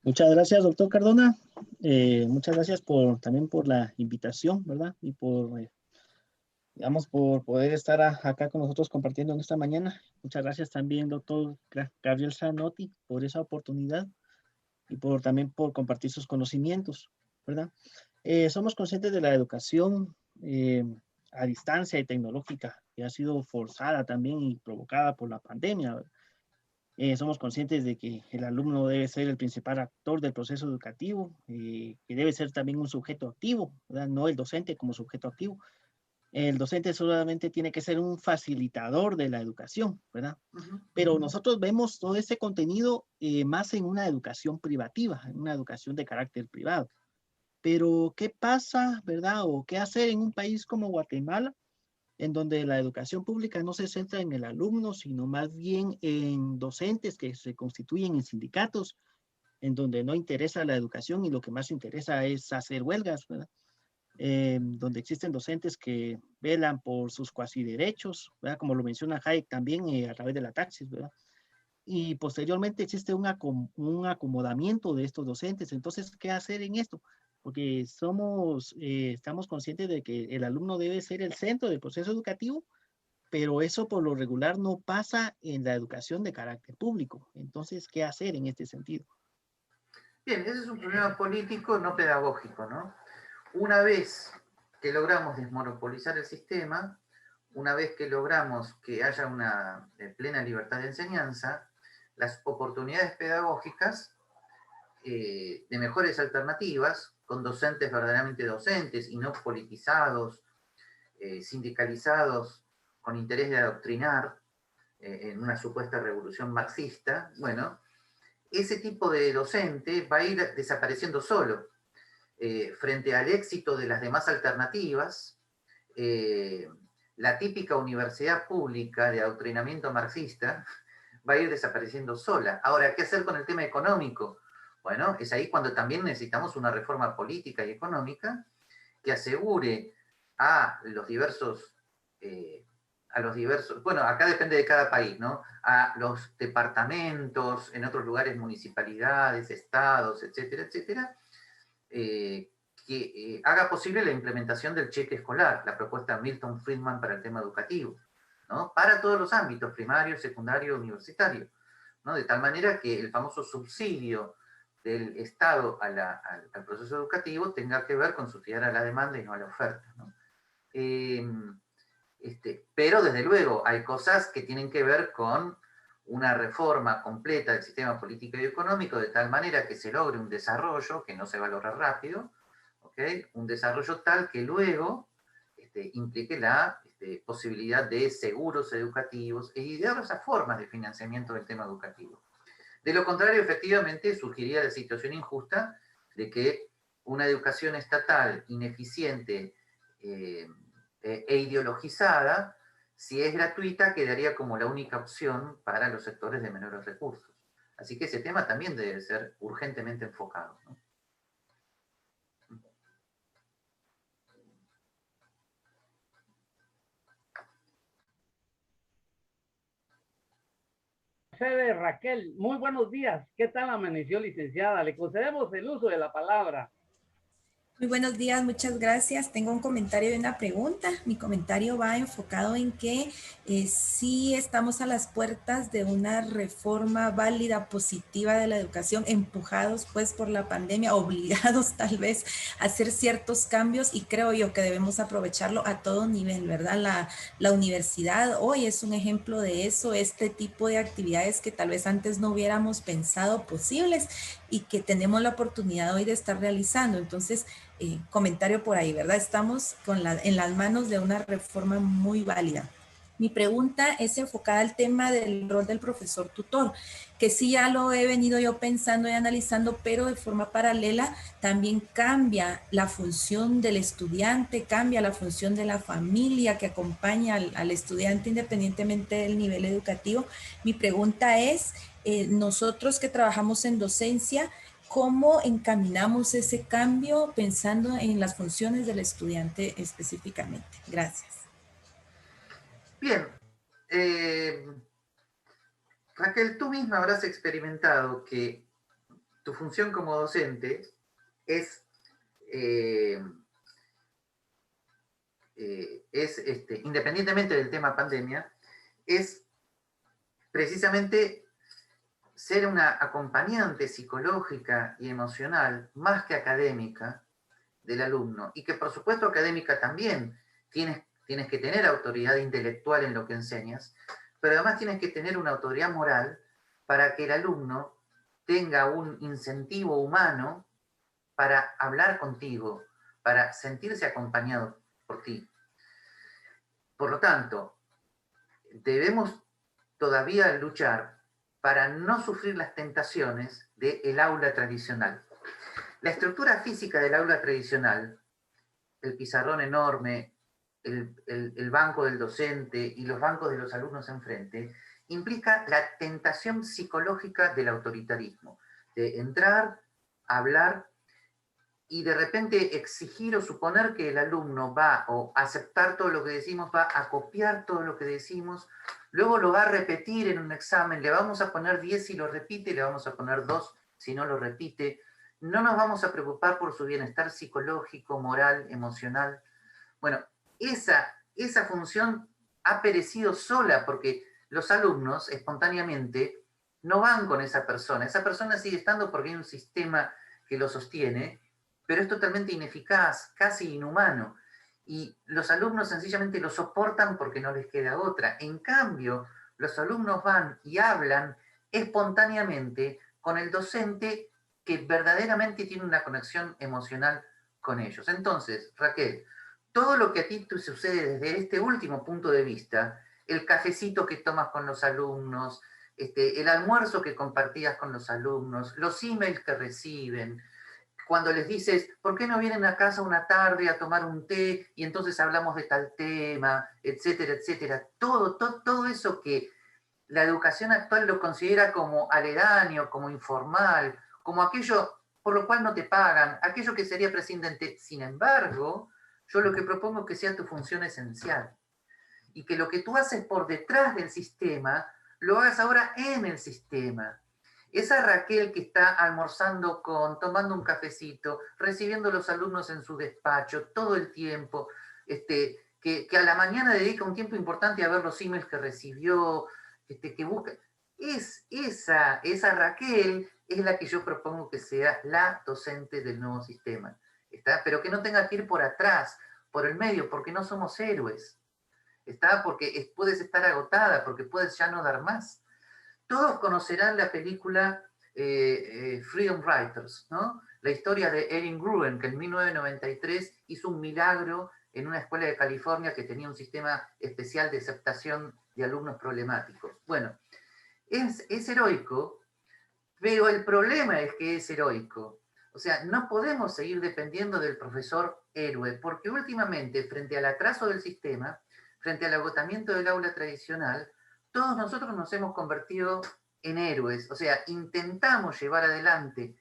Muchas gracias, doctor Cardona. Muchas gracias también por la invitación, ¿verdad? Y digamos, por poder estar acá con nosotros compartiendo en esta mañana. Muchas gracias también, doctor Gabriel Zanotti, por esa oportunidad y también por compartir sus conocimientos, ¿verdad? Somos conscientes de la educación a distancia y tecnológica, que ha sido forzada también y provocada por la pandemia, ¿verdad? Somos conscientes de que el alumno debe ser el principal actor del proceso educativo, que debe ser también un sujeto activo, ¿verdad? No el docente como sujeto activo. El docente solamente tiene que ser un facilitador de la educación, ¿verdad? Pero nosotros vemos todo ese contenido más en una educación privativa, en una educación de carácter privado. Pero, ¿qué pasa, verdad? O qué hacer en un país como Guatemala, en donde la educación pública no se centra en el alumno, sino más bien en docentes que se constituyen en sindicatos, en donde no interesa la educación y lo que más interesa es hacer huelgas, ¿verdad? Donde existen docentes que velan por sus cuasi derechos, ¿verdad? Como lo menciona Hayek también a través de la taxis, ¿verdad? Y posteriormente existe un acomodamiento de estos docentes. Entonces, ¿qué hacer en esto? Porque estamos conscientes de que el alumno debe ser el centro del proceso educativo, pero eso por lo regular no pasa en la educación de carácter público. Entonces, ¿qué hacer en este sentido? Bien, ese es un problema político, no pedagógico, ¿no? Una vez que logramos desmonopolizar el sistema, una vez que logramos que haya una plena libertad de enseñanza, las oportunidades pedagógicas de mejores alternativas, con docentes verdaderamente docentes y no politizados, sindicalizados, con interés de adoctrinar en una supuesta revolución marxista, bueno, ese tipo de docente va a ir desapareciendo solo. Frente al éxito de las demás alternativas, la típica universidad pública de adoctrinamiento marxista va a ir desapareciendo sola. Ahora, ¿qué hacer con el tema económico? Bueno, es ahí cuando también necesitamos una reforma política y económica que asegure a los diversos, bueno, acá depende de cada país, ¿no? A los departamentos, en otros lugares municipalidades, estados, etcétera, etcétera, que haga posible la implementación del cheque escolar, la propuesta de Milton Friedman para el tema educativo, ¿no? Para todos los ámbitos, primario, secundario, universitario, ¿no? De tal manera que el famoso subsidio del Estado al proceso educativo tenga que ver con subsidiar a la demanda y no a la oferta, ¿no? Pero desde luego hay cosas que tienen que ver con una reforma completa del sistema político y económico de tal manera que se logre un desarrollo que no se va a lograr rápido, ¿okay? Un desarrollo tal que luego implique la posibilidad de seguros educativos y de otras formas de financiamiento del tema educativo. De lo contrario, efectivamente, surgiría la situación injusta de que una educación estatal ineficiente e ideologizada, si es gratuita, quedaría como la única opción para los sectores de menores recursos. Así que ese tema también debe ser urgentemente enfocado, ¿no? Sede Raquel, muy buenos días. ¿Qué tal amaneció, licenciada? Le concedemos el uso de la palabra. Muy buenos días, muchas gracias. Tengo un comentario y una pregunta. Mi comentario va enfocado en que sí estamos a las puertas de una reforma válida, positiva de la educación, empujados pues por la pandemia, obligados tal vez a hacer ciertos cambios y creo yo que debemos aprovecharlo a todo nivel, ¿verdad? La universidad hoy es un ejemplo de eso, este tipo de actividades que tal vez antes no hubiéramos pensado posibles y que tenemos la oportunidad hoy de estar realizando. Entonces, comentario por ahí, ¿verdad? Estamos en las manos de una reforma muy válida. Mi pregunta es enfocada al tema del rol del profesor tutor, que sí ya lo he venido yo pensando y analizando, pero de forma paralela también cambia la función del estudiante, cambia la función de la familia que acompaña al estudiante independientemente del nivel educativo. Mi pregunta es, nosotros que trabajamos en docencia, ¿cómo encaminamos ese cambio pensando en las funciones del estudiante específicamente? Gracias. Bien. Raquel, tú misma habrás experimentado que tu función como docente es independientemente del tema pandemia, es precisamente ser una acompañante psicológica y emocional, más que académica, del alumno, y que por supuesto académica también, tienes que tener autoridad intelectual en lo que enseñas, pero además tienes que tener una autoridad moral para que el alumno tenga un incentivo humano para hablar contigo, para sentirse acompañado por ti. Por lo tanto, debemos todavía luchar para no sufrir las tentaciones del aula tradicional. La estructura física del aula tradicional, el pizarrón enorme, el banco del docente y los bancos de los alumnos enfrente, implica la tentación psicológica del autoritarismo, de entrar, hablar y de repente exigir o suponer que el alumno va a aceptar todo lo que decimos, va a copiar todo lo que decimos, luego lo va a repetir en un examen, le vamos a poner 10 si lo repite, le vamos a poner 2 si no lo repite, no nos vamos a preocupar por su bienestar psicológico, moral, emocional. Bueno, esa función ha perecido sola porque los alumnos espontáneamente no van con esa persona sigue estando porque hay un sistema que lo sostiene, pero es totalmente ineficaz, casi inhumano, y los alumnos sencillamente lo soportan porque no les queda otra. En cambio, los alumnos van y hablan espontáneamente con el docente que verdaderamente tiene una conexión emocional con ellos. Entonces, Raquel, todo lo que a ti te sucede desde este último punto de vista, el cafecito que tomas con los alumnos, el almuerzo que compartías con los alumnos, los emails que reciben, cuando les dices, ¿por qué no vienen a casa una tarde a tomar un té y entonces hablamos de tal tema, etcétera, etcétera? Todo eso que la educación actual lo considera como aledaño, como informal, como aquello por lo cual no te pagan, aquello que sería prescindente. Sin embargo, yo lo que propongo es que sea tu función esencial y que lo que tú haces por detrás del sistema, lo hagas ahora en el sistema. Esa Raquel que está almorzando tomando un cafecito, recibiendo a los alumnos en su despacho todo el tiempo, que a la mañana dedica un tiempo importante a ver los emails que recibió, que busca. Esa Raquel es la que yo propongo que sea la docente del nuevo sistema. ¿Está? Pero que no tenga que ir por atrás, por el medio, porque no somos héroes. ¿Está? Porque puedes estar agotada, porque puedes ya no dar más. Todos conocerán la película Freedom Writers, ¿no? La historia de Erin Gruen, que en 1993 hizo un milagro en una escuela de California que tenía un sistema especial de aceptación de alumnos problemáticos. Bueno, es heroico, pero el problema es que es heroico. O sea, no podemos seguir dependiendo del profesor héroe, porque últimamente, frente al atraso del sistema, frente al agotamiento del aula tradicional, todos nosotros nos hemos convertido en héroes. O sea, intentamos llevar adelante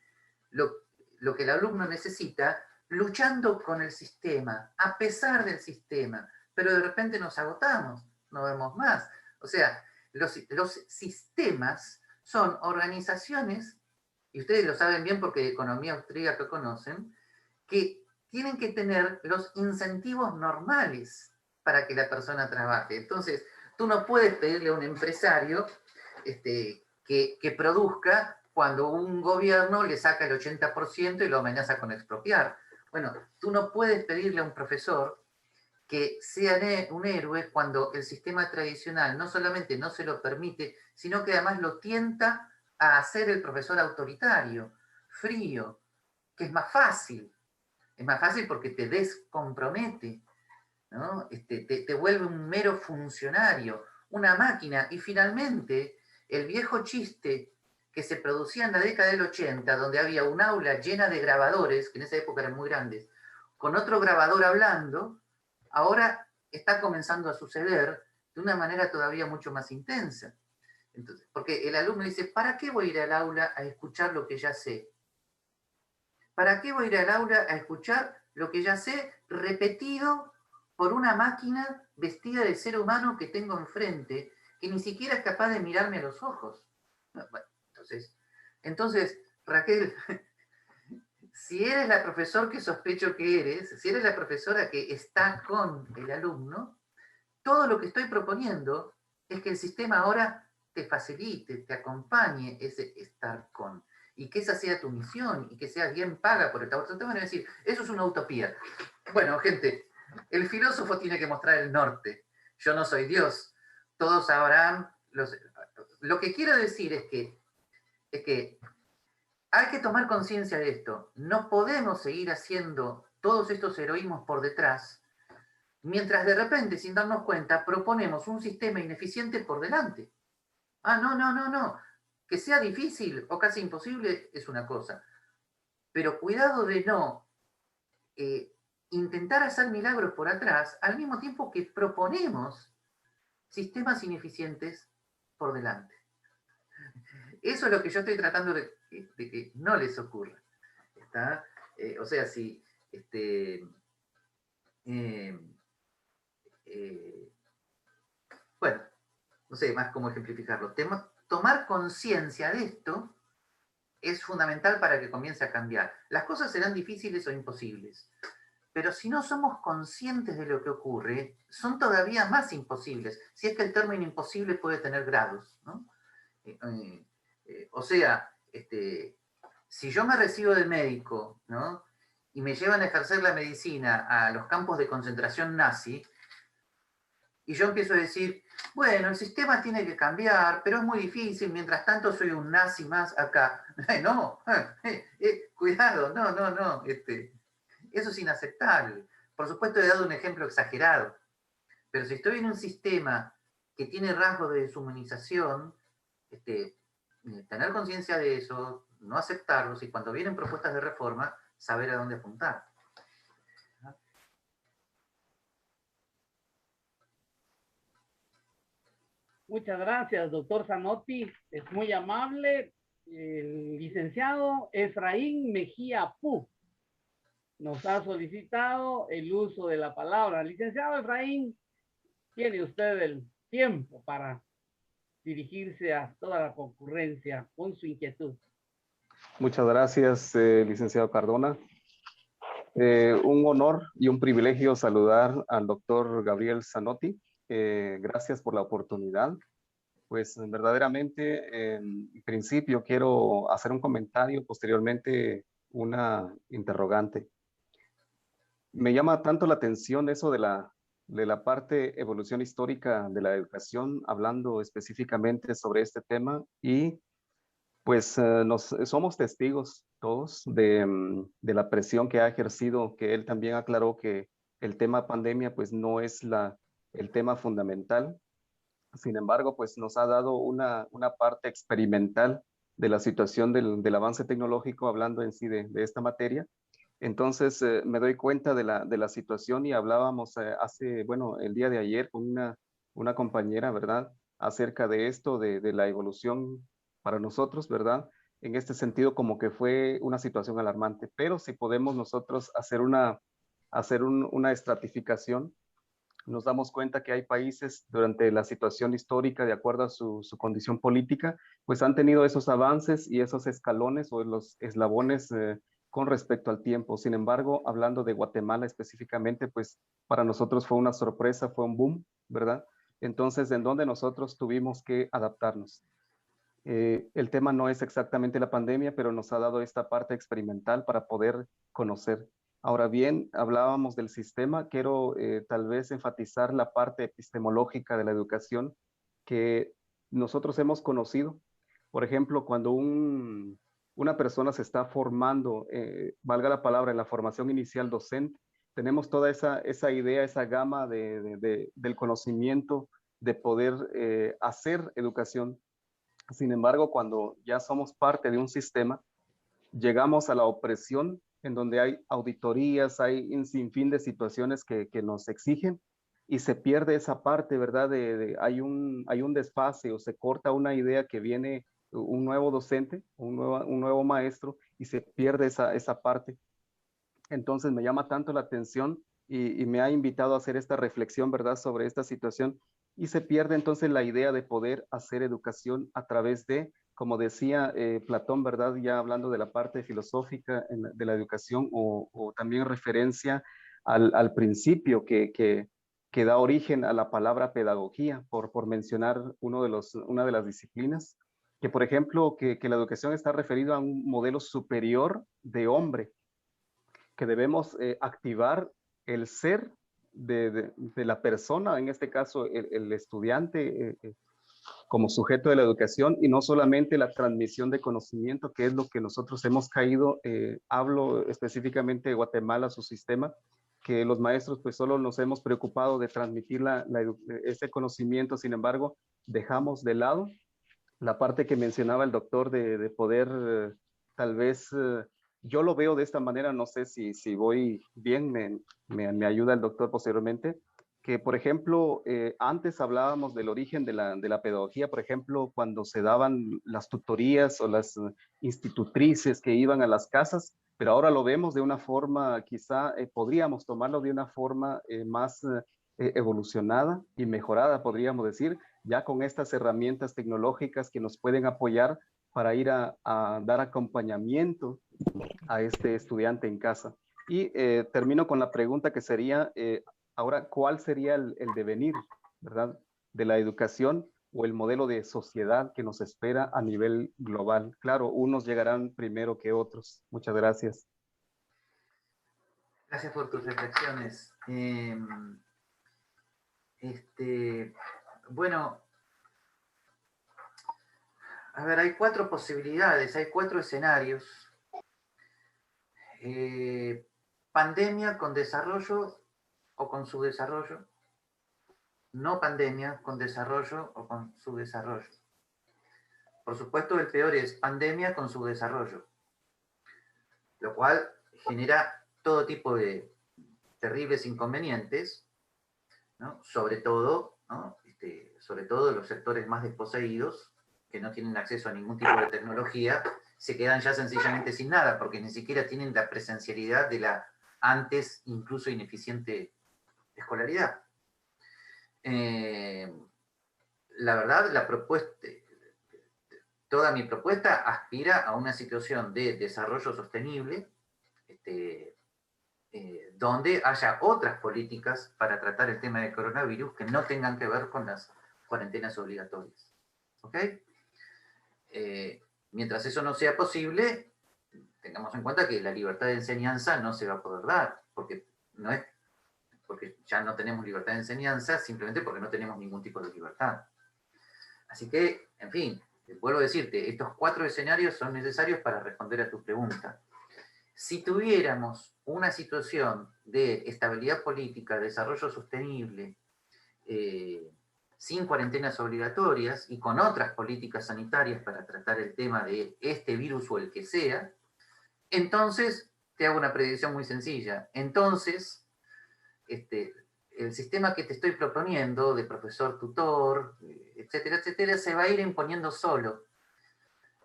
lo que el alumno necesita, luchando con el sistema, a pesar del sistema, pero de repente nos agotamos, no vemos más. O sea, los sistemas son organizaciones, y ustedes lo saben bien porque de economía austríaca conocen, que tienen que tener los incentivos normales para que la persona trabaje. Entonces, tú no puedes pedirle a un empresario que produzca cuando un gobierno le saca el 80% y lo amenaza con expropiar. Bueno, tú no puedes pedirle a un profesor que sea un héroe cuando el sistema tradicional no solamente no se lo permite, sino que además lo tienta a hacer el profesor autoritario, frío, que es más fácil. Es más fácil porque te descompromete, ¿no? Te vuelve un mero funcionario, una máquina. Y finalmente, el viejo chiste que se producía en la década del 80, donde había un aula llena de grabadores, que en esa época eran muy grandes, con otro grabador hablando, ahora está comenzando a suceder de una manera todavía mucho más intensa. Entonces, porque el alumno dice, ¿para qué voy a ir al aula a escuchar lo que ya sé? ¿Para qué voy a ir al aula a escuchar lo que ya sé repetido por una máquina vestida de ser humano que tengo enfrente, que ni siquiera es capaz de mirarme a los ojos? Bueno, entonces, Raquel, si eres la profesora que sospecho que eres, si eres la profesora que está con el alumno, todo lo que estoy proponiendo es que el sistema ahora te facilite, te acompañe ese estar con. Y que esa sea tu misión y que seas bien paga por esta. Te van a decir, eso es una utopía. Bueno, gente, el filósofo tiene que mostrar el norte. Yo no soy Dios. Todos sabrán. Lo que quiero decir es que hay que tomar conciencia de esto. No podemos seguir haciendo todos estos heroísmos por detrás, mientras de repente, sin darnos cuenta, proponemos un sistema ineficiente por delante. Ah, no. Que sea difícil o casi imposible es una cosa. Pero cuidado de no intentar hacer milagros por atrás, al mismo tiempo que proponemos sistemas ineficientes por delante. Eso es lo que yo estoy tratando de que no les ocurra. ¿Está? O sea, si bueno, no sé más cómo ejemplificarlo. Tomar conciencia de esto es fundamental para que comience a cambiar. Las cosas serán difíciles o imposibles, pero si no somos conscientes de lo que ocurre, son todavía más imposibles, si es que el término imposible puede tener grados, ¿no? O sea, si yo me recibo de médico, ¿no?, y me llevan a ejercer la medicina a los campos de concentración nazi, y yo empiezo a decir, bueno, el sistema tiene que cambiar, pero es muy difícil, mientras tanto soy un nazi más acá. No, cuidado, no, eso es inaceptable. Por supuesto he dado un ejemplo exagerado, pero si estoy en un sistema que tiene rasgos de deshumanización, tener conciencia de eso, no aceptarlos, y cuando vienen propuestas de reforma, saber a dónde apuntar. Muchas gracias, doctor Zanotti. Es muy amable. El licenciado Efraín Mejía Pu nos ha solicitado el uso de la palabra. Licenciado Efraín, tiene usted el tiempo para dirigirse a toda la concurrencia con su inquietud. Muchas gracias, licenciado Cardona. Un honor y un privilegio saludar al doctor Gabriel Zanotti. Gracias por la oportunidad. Pues verdaderamente, en principio quiero hacer un comentario, posteriormente una interrogante. Me llama tanto la atención eso de la parte evolución histórica de la educación, hablando específicamente sobre este tema, y pues somos testigos todos de la presión que ha ejercido, que él también aclaró que el tema pandemia pues no es el tema fundamental. Sin embargo, pues nos ha dado una parte experimental de la situación del avance tecnológico, hablando en sí de esta materia. Entonces me doy cuenta de la situación, y hablábamos el día de ayer con una compañera, ¿verdad?, acerca de esto, de la evolución para nosotros, ¿verdad? En este sentido, como que fue una situación alarmante, pero si podemos nosotros hacer una estratificación, nos damos cuenta que hay países durante la situación histórica, de acuerdo a su condición política, pues han tenido esos avances y esos escalones o los eslabones con respecto al tiempo. Sin embargo, hablando de Guatemala específicamente, pues para nosotros fue una sorpresa, fue un boom, ¿verdad? Entonces, en donde nosotros tuvimos que adaptarnos. El tema no es exactamente la pandemia, pero nos ha dado esta parte experimental para poder conocer. Ahora bien, hablábamos del sistema. Quiero tal vez enfatizar la parte epistemológica de la educación que nosotros hemos conocido. Por ejemplo, cuando una persona se está formando, valga la palabra, en la formación inicial docente, tenemos toda esa idea, esa gama del conocimiento de poder hacer educación. Sin embargo, cuando ya somos parte de un sistema, llegamos a la opresión, en donde hay auditorías, hay un sinfín de situaciones que nos exigen, y se pierde esa parte, ¿verdad? Hay un desfase, o se corta una idea que viene un nuevo docente, un nuevo maestro, y se pierde esa parte. Entonces me llama tanto la atención y me ha invitado a hacer esta reflexión, ¿verdad?, sobre esta situación, y se pierde entonces la idea de poder hacer educación a través de, como decía Platón, ¿verdad?, ya hablando de la parte filosófica de la educación, o también referencia al principio que que da origen a la palabra pedagogía, por mencionar una de las disciplinas, que por ejemplo, que la educación está referida a un modelo superior de hombre, que debemos activar el ser de la persona, en este caso el estudiante, como sujeto de la educación, y no solamente la transmisión de conocimiento, que es lo que nosotros hemos caído, hablo específicamente de Guatemala, su sistema, que los maestros pues solo nos hemos preocupado de transmitir ese conocimiento, sin embargo, dejamos de lado la parte que mencionaba el doctor de poder, tal vez, yo lo veo de esta manera, no sé si voy bien, me ayuda el doctor posteriormente, que por ejemplo, antes hablábamos del origen de la pedagogía, por ejemplo, cuando se daban las tutorías o las institutrices que iban a las casas, pero ahora lo vemos de una forma, quizá podríamos tomarlo de una forma más evolucionada y mejorada, podríamos decir, ya con estas herramientas tecnológicas que nos pueden apoyar para ir a dar acompañamiento a este estudiante en casa. Y termino con la pregunta que sería, ahora, ¿cuál sería el devenir, verdad, de la educación o el modelo de sociedad que nos espera a nivel global? Claro, unos llegarán primero que otros. Muchas gracias. Gracias por tus reflexiones. Bueno, a ver, hay 4 posibilidades, hay 4 escenarios. Pandemia con desarrollo o con subdesarrollo. No pandemia con desarrollo o con subdesarrollo. Por supuesto, el peor es pandemia con subdesarrollo, lo cual genera todo tipo de terribles inconvenientes, ¿no? Sobre todo, ¿no? Sobre todo los sectores más desposeídos, que no tienen acceso a ningún tipo de tecnología, se quedan ya sencillamente sin nada, porque ni siquiera tienen la presencialidad de la antes incluso ineficiente escolaridad. La verdad, toda mi propuesta aspira a una situación de desarrollo sostenible, donde haya otras políticas para tratar el tema del coronavirus que no tengan que ver con las cuarentenas obligatorias. ¿Ok? Mientras eso no sea posible, tengamos en cuenta que la libertad de enseñanza no se va a poder dar, porque ya no tenemos libertad de enseñanza, simplemente porque no tenemos ningún tipo de libertad. Así que, en fin, vuelvo a decirte, estos 4 escenarios son necesarios para responder a tu pregunta. Si tuviéramos una situación de estabilidad política, desarrollo sostenible, sin cuarentenas obligatorias y con otras políticas sanitarias para tratar el tema de este virus o el que sea, entonces te hago una predicción muy sencilla. Entonces, el sistema que te estoy proponiendo de profesor-tutor, etcétera, etcétera, se va a ir imponiendo solo,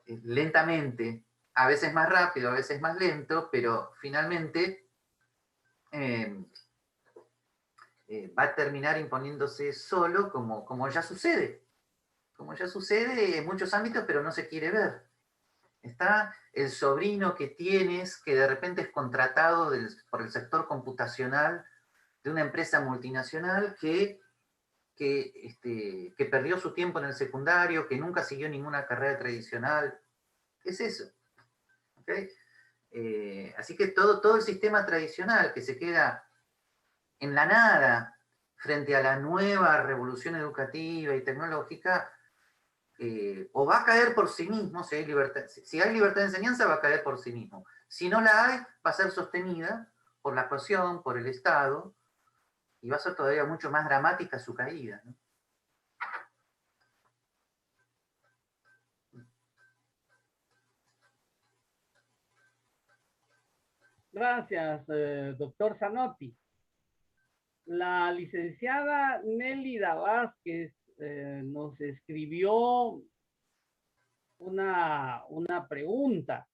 lentamente, a veces más rápido, a veces más lento, pero finalmente va a terminar imponiéndose solo como ya sucede. Como ya sucede en muchos ámbitos, pero no se quiere ver. Está el sobrino que tienes, que de repente es contratado por el sector computacional de una empresa multinacional que perdió su tiempo en el secundario, que nunca siguió ninguna carrera tradicional. Es eso. ¿Okay? Así que todo el sistema tradicional que se queda en la nada frente a la nueva revolución educativa y tecnológica, o va a caer por sí mismo, si hay libertad de enseñanza, va a caer por sí mismo. Si no la hay, va a ser sostenida por la cohesión, por el Estado, y va a ser todavía mucho más dramática su caída, ¿no? Gracias, doctor Zanotti. La licenciada Nélida Vázquez nos escribió una pregunta.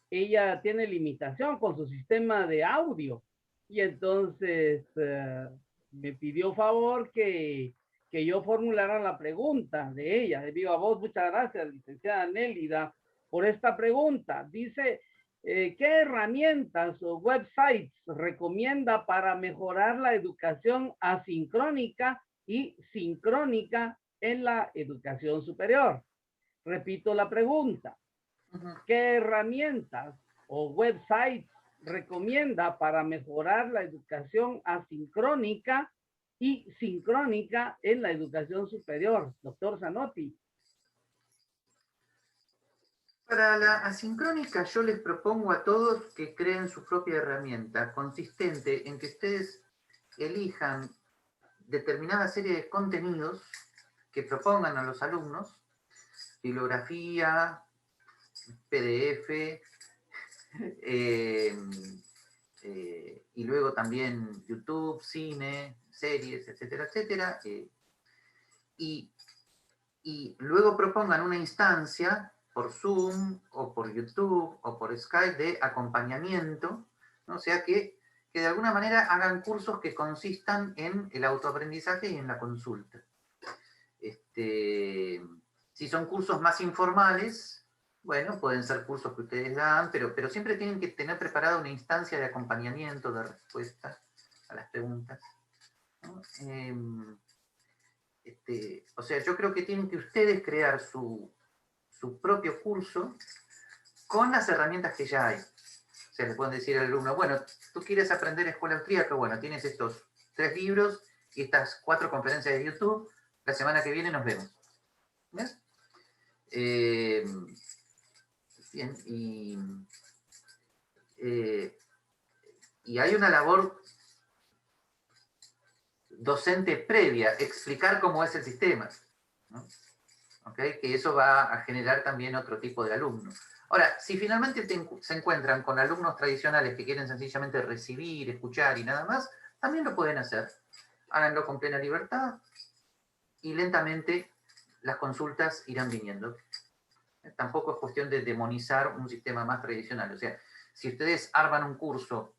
Ella tiene limitación con su sistema de audio y entonces me pidió favor que yo formulara la pregunta de ella, de viva voz. Muchas gracias, licenciada Nélida, por esta pregunta. Dice, ¿Qué herramientas o websites recomienda para mejorar la educación asincrónica y sincrónica en la educación superior? Repito la pregunta. ¿Qué herramientas o websites recomienda para mejorar la educación asincrónica y sincrónica en la educación superior, doctor Zanotti? Para la asincrónica yo les propongo a todos que creen su propia herramienta, consistente en que ustedes elijan determinada serie de contenidos que propongan a los alumnos, bibliografía, PDF, y luego también YouTube, cine, series, etcétera, etcétera, y luego propongan una instancia por Zoom o por YouTube o por Skype de acompañamiento, ¿no? O sea que de alguna manera hagan cursos que consistan en el autoaprendizaje y en la consulta. Si son cursos más informales, bueno, pueden ser cursos que ustedes dan, pero siempre tienen que tener preparada una instancia de acompañamiento, de respuesta a las preguntas, ¿no? O sea, yo creo que tienen que ustedes crear su propio curso con las herramientas que ya hay. O sea, le pueden decir al alumno, bueno, tú quieres aprender escuela austríaca, bueno, tienes estos 3 libros y estas 4 conferencias de YouTube, la semana que viene nos vemos. ¿Bien? Bien, y hay una labor docente previa, explicar cómo es el sistema, ¿no? ¿Okay? Que eso va a generar también otro tipo de alumnos. Ahora, si finalmente se encuentran con alumnos tradicionales que quieren sencillamente recibir, escuchar y nada más, también lo pueden hacer. Háganlo con plena libertad y lentamente las consultas irán viniendo. Tampoco es cuestión de demonizar un sistema más tradicional. O sea, si ustedes arman un curso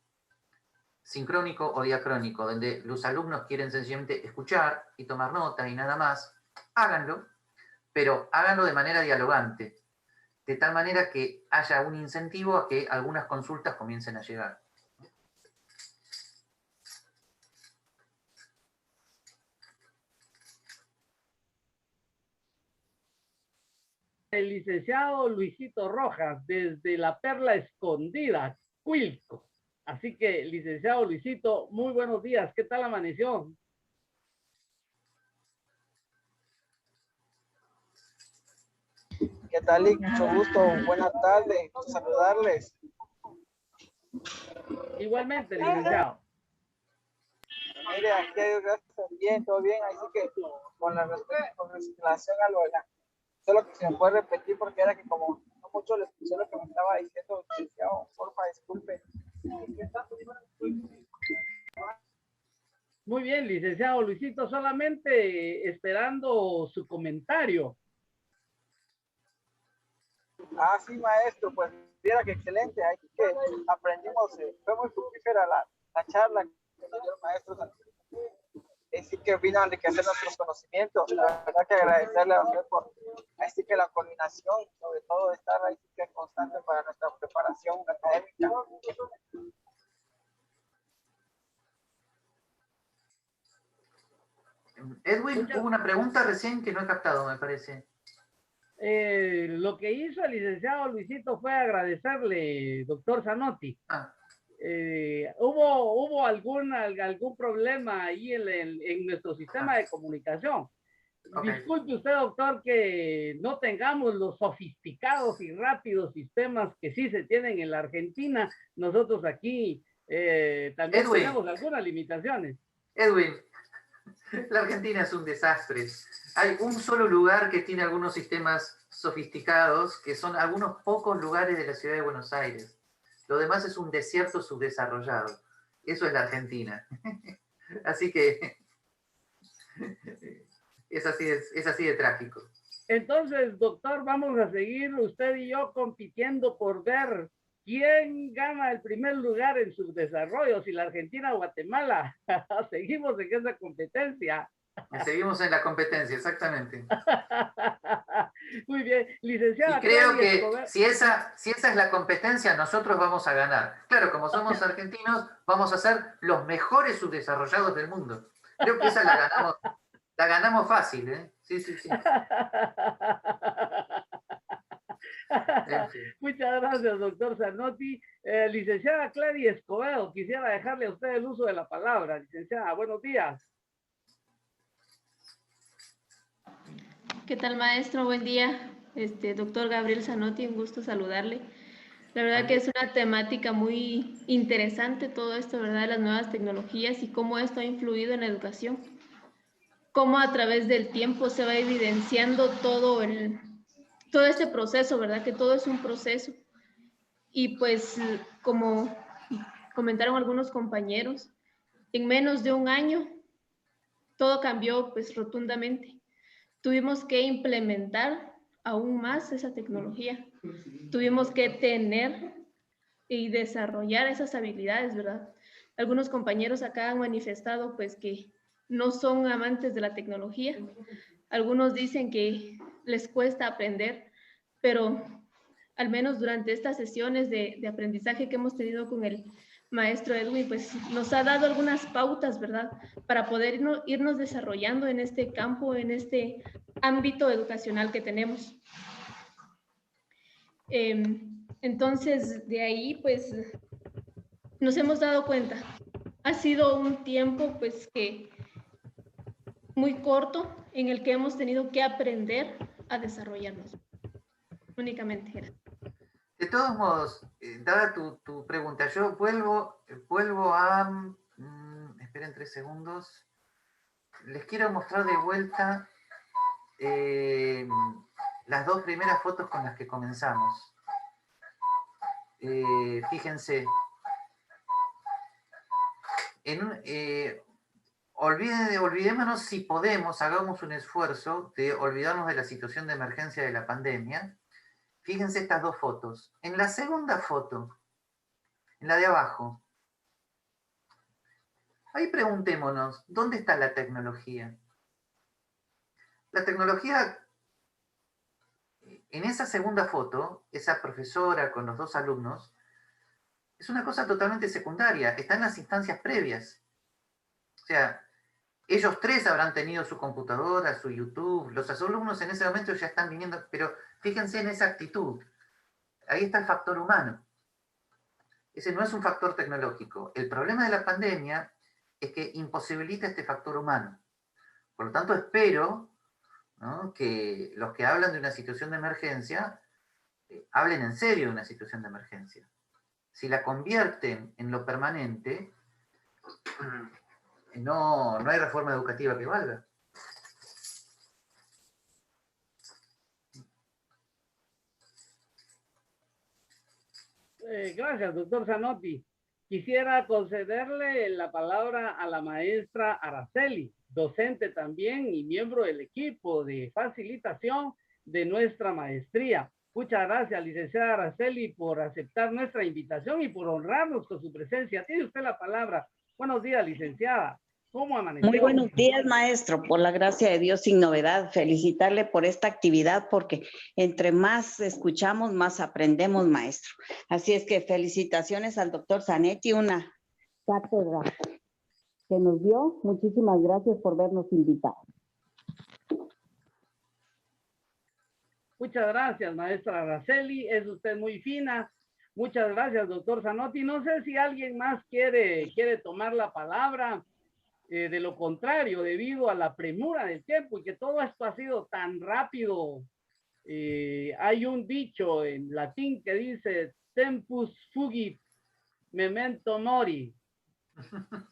sincrónico o diacrónico, donde los alumnos quieren sencillamente escuchar y tomar nota y nada más, háganlo, pero háganlo de manera dialogante, de tal manera que haya un incentivo a que algunas consultas comiencen a llegar. El licenciado Luisito Rojas, desde la Perla Escondida, Cuilco. Así que, licenciado Luisito, muy buenos días. ¿Qué tal amaneció? ¿Qué tal, Lick? Mucho gusto. Buenas tardes. Saludarles. Igualmente, licenciado. Mire, aquí gracias, bien, todo bien. Así que con relación a lo de la... Solo que se me puede repetir porque era que como no mucho le escuché lo que me estaba diciendo, licenciado, porfa, disculpe. Muy bien, licenciado Luisito, solamente esperando su comentario. Ah, sí, maestro, pues mira que excelente, ahí que aprendimos, fue muy fructífera la charla que nos dio el maestro. Así que vino a enriquecer nuestros conocimientos. La verdad que agradecerle a usted por así que la coordinación, sobre todo estar ahí que constante para nuestra preparación académica. Edwin, hubo una pregunta recién que no he captado, me parece. Lo que hizo el licenciado Luisito fue agradecerle, doctor Zanotti. ¿Hubo algún problema ahí en nuestro sistema de comunicación? Okay. Disculpe usted, doctor, que no tengamos los sofisticados y rápidos sistemas que sí se tienen en la Argentina. Nosotros aquí también tenemos algunas limitaciones. Edwin, la Argentina es un desastre. Hay un solo lugar que tiene algunos sistemas sofisticados, que son algunos pocos lugares de la ciudad de Buenos Aires. Lo demás es un desierto subdesarrollado. Eso es la Argentina. Así que es así de trágico. Entonces, doctor, vamos a seguir usted y yo compitiendo por ver quién gana el primer lugar en subdesarrollo, si la Argentina o Guatemala. Seguimos en esa competencia. Seguimos en la competencia, exactamente. Muy bien. Licenciada Y creo Claudia que Escobar. si esa es la competencia, nosotros vamos a ganar. Claro, como somos argentinos, vamos a ser los mejores subdesarrollados del mundo. Creo que esa la ganamos fácil, ¿eh? Sí, sí, sí. En fin. Muchas gracias, doctor Zanotti. Licenciada Claudia Escobedo, quisiera dejarle a usted el uso de la palabra. Licenciada, buenos días. ¿Qué tal, maestro? Buen día. Doctor Gabriel Zanotti, un gusto saludarle. La verdad que es una temática muy interesante todo esto, ¿verdad? De las nuevas tecnologías y cómo esto ha influido en la educación. Cómo a través del tiempo se va evidenciando todo este proceso, ¿verdad? Que todo es un proceso. Y pues, como comentaron algunos compañeros, en menos de un año todo cambió pues rotundamente. Tuvimos que implementar aún más esa tecnología. Tuvimos que tener y desarrollar esas habilidades, ¿verdad? Algunos compañeros acá han manifestado pues que no son amantes de la tecnología. Algunos dicen que les cuesta aprender, pero al menos durante estas sesiones de aprendizaje que hemos tenido con el maestro Edwin, pues nos ha dado algunas pautas, ¿verdad? Para poder irnos desarrollando en este campo, en este ámbito educacional que tenemos. Entonces, de ahí, pues, nos hemos dado cuenta. Ha sido un tiempo, pues, que muy corto en el que hemos tenido que aprender a desarrollarnos. Únicamente, gracias. De todos modos, dada tu pregunta, yo vuelvo a... esperen 3 segundos. Les quiero mostrar de vuelta las 2 primeras fotos con las que comenzamos. Fíjense. Olvidémonos, si podemos, hagamos un esfuerzo de olvidarnos de la situación de emergencia de la pandemia. Fíjense estas 2 fotos. En la segunda foto, en la de abajo, ahí preguntémonos, ¿dónde está la tecnología? La tecnología, en esa segunda foto, esa profesora con los 2 alumnos, es una cosa totalmente secundaria, está en las instancias previas. O sea, ellos 3 habrán tenido su computadora, su YouTube, los alumnos en ese momento ya están viniendo, pero fíjense en esa actitud. Ahí está el factor humano. Ese no es un factor tecnológico. El problema de la pandemia es que imposibilita este factor humano. Por lo tanto, espero, ¿no?, que los que hablan de una situación de emergencia hablen en serio de una situación de emergencia. Si la convierten en lo permanente, no hay reforma educativa que valga. Gracias, doctor Zanotti. Quisiera concederle la palabra a la maestra Araceli, docente también y miembro del equipo de facilitación de nuestra maestría. Muchas gracias, licenciada Araceli, por aceptar nuestra invitación y por honrarnos con su presencia. Tiene usted la palabra. Buenos días, licenciada. ¿Cómo amaneció? Muy buenos días, maestro. Por la gracia de Dios, sin novedad. Felicitarle por esta actividad, porque entre más escuchamos, más aprendemos, maestro. Así es que felicitaciones al doctor Zanetti, una cátedra que nos dio. Muchísimas gracias por vernos invitados. Muchas gracias, maestra Araceli. Es usted muy fina. Muchas gracias, doctor Zanotti. No sé si alguien más quiere tomar la palabra. De lo contrario, debido a la premura del tiempo y que todo esto ha sido tan rápido, hay un dicho en latín que dice tempus fugit memento mori.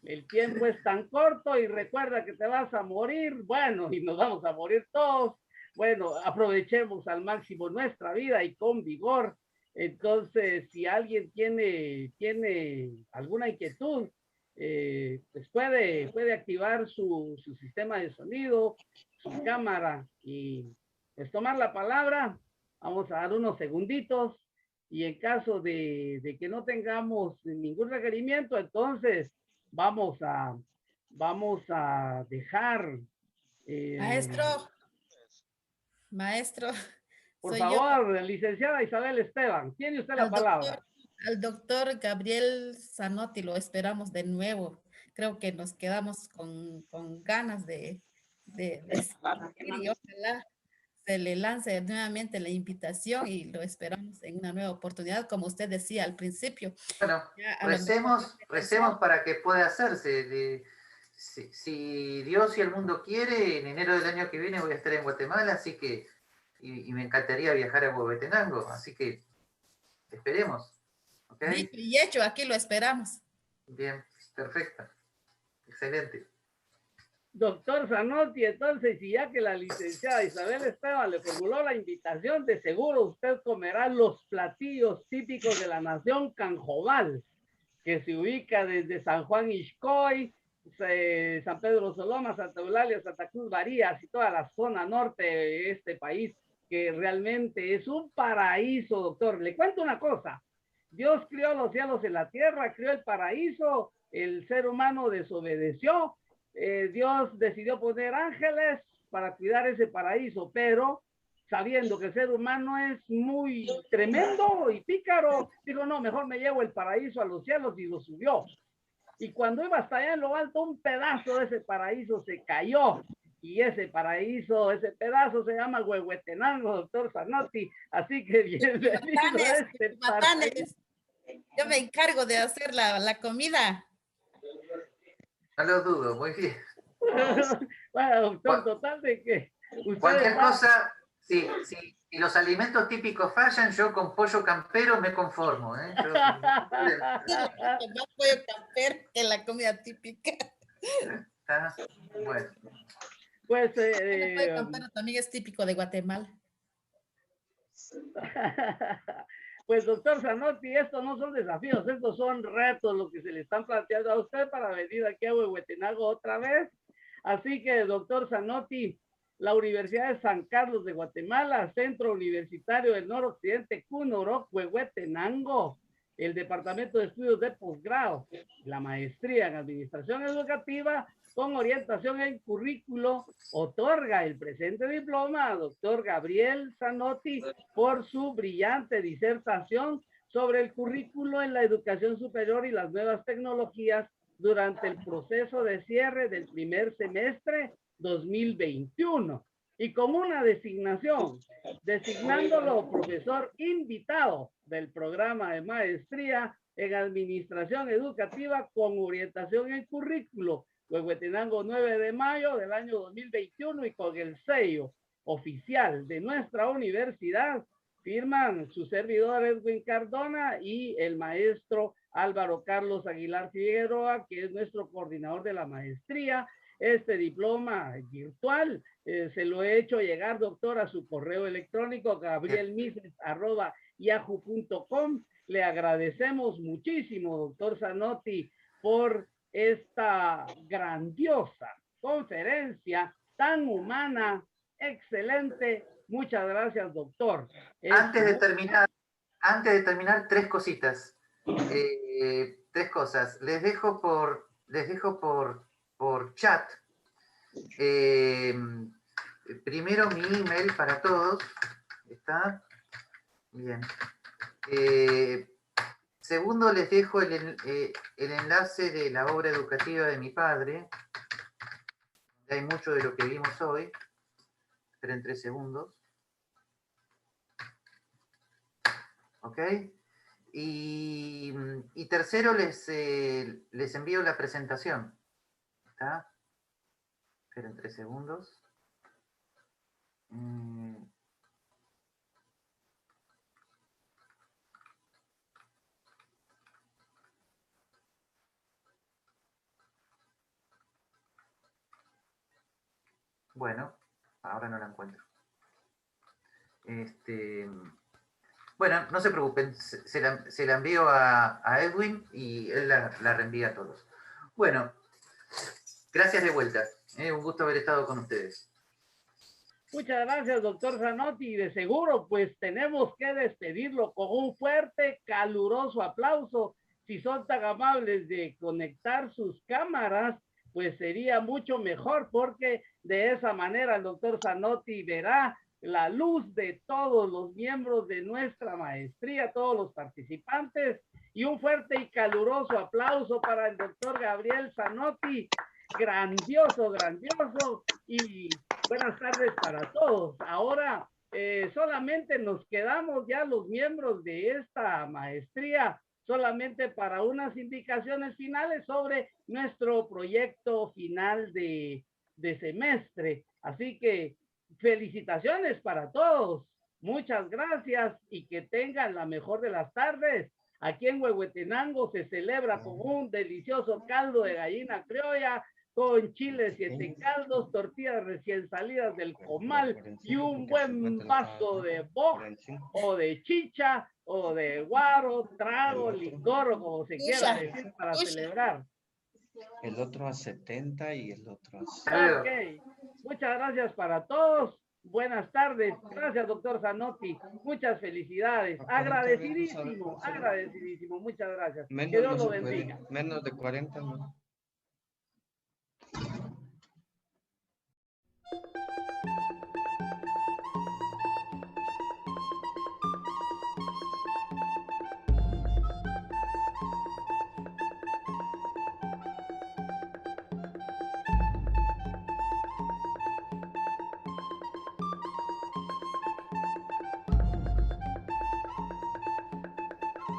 El tiempo es tan corto y recuerda que te vas a morir. Bueno, y nos vamos a morir todos. Bueno, aprovechemos al máximo nuestra vida y con vigor. Entonces, si alguien tiene alguna inquietud, pues puede activar su sistema de sonido, su cámara y pues tomar la palabra. Vamos a dar unos segunditos y en caso de que no tengamos ningún requerimiento, entonces vamos a Maestro, Por Soy favor, licenciada Isabel Esteban, tiene usted la palabra. Al doctor Gabriel Zanotti lo esperamos de nuevo. Creo que nos quedamos con ganas de y ojalá se le lance nuevamente la invitación y lo esperamos en una nueva oportunidad, como usted decía al principio. Bueno, recemos para que pueda hacerse. Si Dios y el mundo quiere, en enero del año que viene voy a estar en Guatemala, así que, y me encantaría viajar a Huehuetenango, así que esperemos. ¿Okay? Dicho y hecho, aquí lo esperamos. Bien, perfecto. Excelente. Doctor Zanotti, entonces, y ya que la licenciada Isabel Esteban le formuló la invitación, de seguro usted comerá los platillos típicos de la nación Canjobal, que se ubica desde San Juan Ixcoy, San Pedro Soloma, Santa Eulalia, Santa Cruz Varías y toda la zona norte de este país, que realmente es un paraíso, doctor. Le cuento una cosa. Dios creó los cielos y la tierra, creó el paraíso, el ser humano desobedeció, Dios decidió poner ángeles para cuidar ese paraíso, pero sabiendo que el ser humano es muy tremendo y pícaro, dijo, no, mejor me llevo el paraíso a los cielos, y lo subió. Y cuando iba hasta allá en lo alto, un pedazo de ese paraíso se cayó. Y ese paraíso, ese pedazo se llama Huehuetenango, doctor Zanotti. Así que bienvenido a este paraíso. Yo me encargo de hacer la comida. No lo dudo, muy bien. Bueno, doctor, total de que... Cualquier cosa, si los alimentos típicos fallan, yo con pollo campero me conformo. Más pollo campero que la comida típica. Ah, bueno. Pues... el pollo campero también es típico de Guatemala. Pues, doctor Zanotti, estos no son desafíos, estos son retos los que se le están planteando a usted para venir aquí a Huehuetenango otra vez. Así que, doctor Zanotti, la Universidad de San Carlos de Guatemala, Centro Universitario del Noroccidente, Cunoroc, Huehuetenango, el Departamento de Estudios de Posgrado, la maestría en Administración Educativa, con orientación en currículo, otorga el presente diploma a doctor Gabriel Zanotti por su brillante disertación sobre el currículo en la educación superior y las nuevas tecnologías durante el proceso de cierre del primer semestre 2021. Y con una designación, designándolo profesor invitado del programa de maestría en Administración Educativa con orientación en currículo, Huehuetenango 9 de mayo del año 2021, y con el sello oficial de nuestra universidad firman su servidor Edwin Cardona y el maestro Álvaro Carlos Aguilar Figueroa, que es nuestro coordinador de la maestría. Este diploma virtual se lo he hecho llegar, doctor, a su correo electrónico gabrielmises@yahoo.com. Le agradecemos muchísimo, doctor Zanotti, por esta grandiosa conferencia tan humana, excelente. Muchas gracias, doctor. Antes de terminar, tres cositas. Tres cosas. Les dejo por chat. Primero mi email para todos. ¿Está? Bien. Segundo, les dejo el enlace de la obra educativa de mi padre. Hay mucho de lo que vimos hoy. Esperen 3 segundos. ¿Ok? Y tercero, les envío la presentación. ¿Está? Esperen 3 segundos. Bueno, ahora no la encuentro. Bueno, no se preocupen, se la envío a Edwin y él la reenvía a todos. Bueno, gracias de vuelta. Un gusto haber estado con ustedes. Muchas gracias, doctor Zanotti. Y de seguro, pues tenemos que despedirlo con un fuerte, caluroso aplauso. Si son tan amables de conectar sus cámaras, pues sería mucho mejor, porque de esa manera el doctor Zanotti verá la luz de todos los miembros de nuestra maestría, todos los participantes, y un fuerte y caluroso aplauso para el doctor Gabriel Zanotti. Grandioso, grandioso, y buenas tardes para todos. Ahora solamente nos quedamos ya los miembros de esta maestría, solamente para unas indicaciones finales sobre nuestro proyecto final de semestre. Así que felicitaciones para todos. Muchas gracias y que tengan la mejor de las tardes. Aquí en Huehuetenango se celebra con un delicioso caldo de gallina criolla, con chiles 7 caldos, tortillas recién salidas del comal y un buen vaso de boc o de chicha o de guaro, trago, licor o como se quiera decir para celebrar. El otro a 70 y el otro a 100. Ok, muchas gracias para todos. Buenas tardes. Gracias, doctor Zanotti. Muchas felicidades. Agradecidísimo, agradecidísimo. Muchas gracias. Que Dios lo bendiga. Menos de 40, ¿no?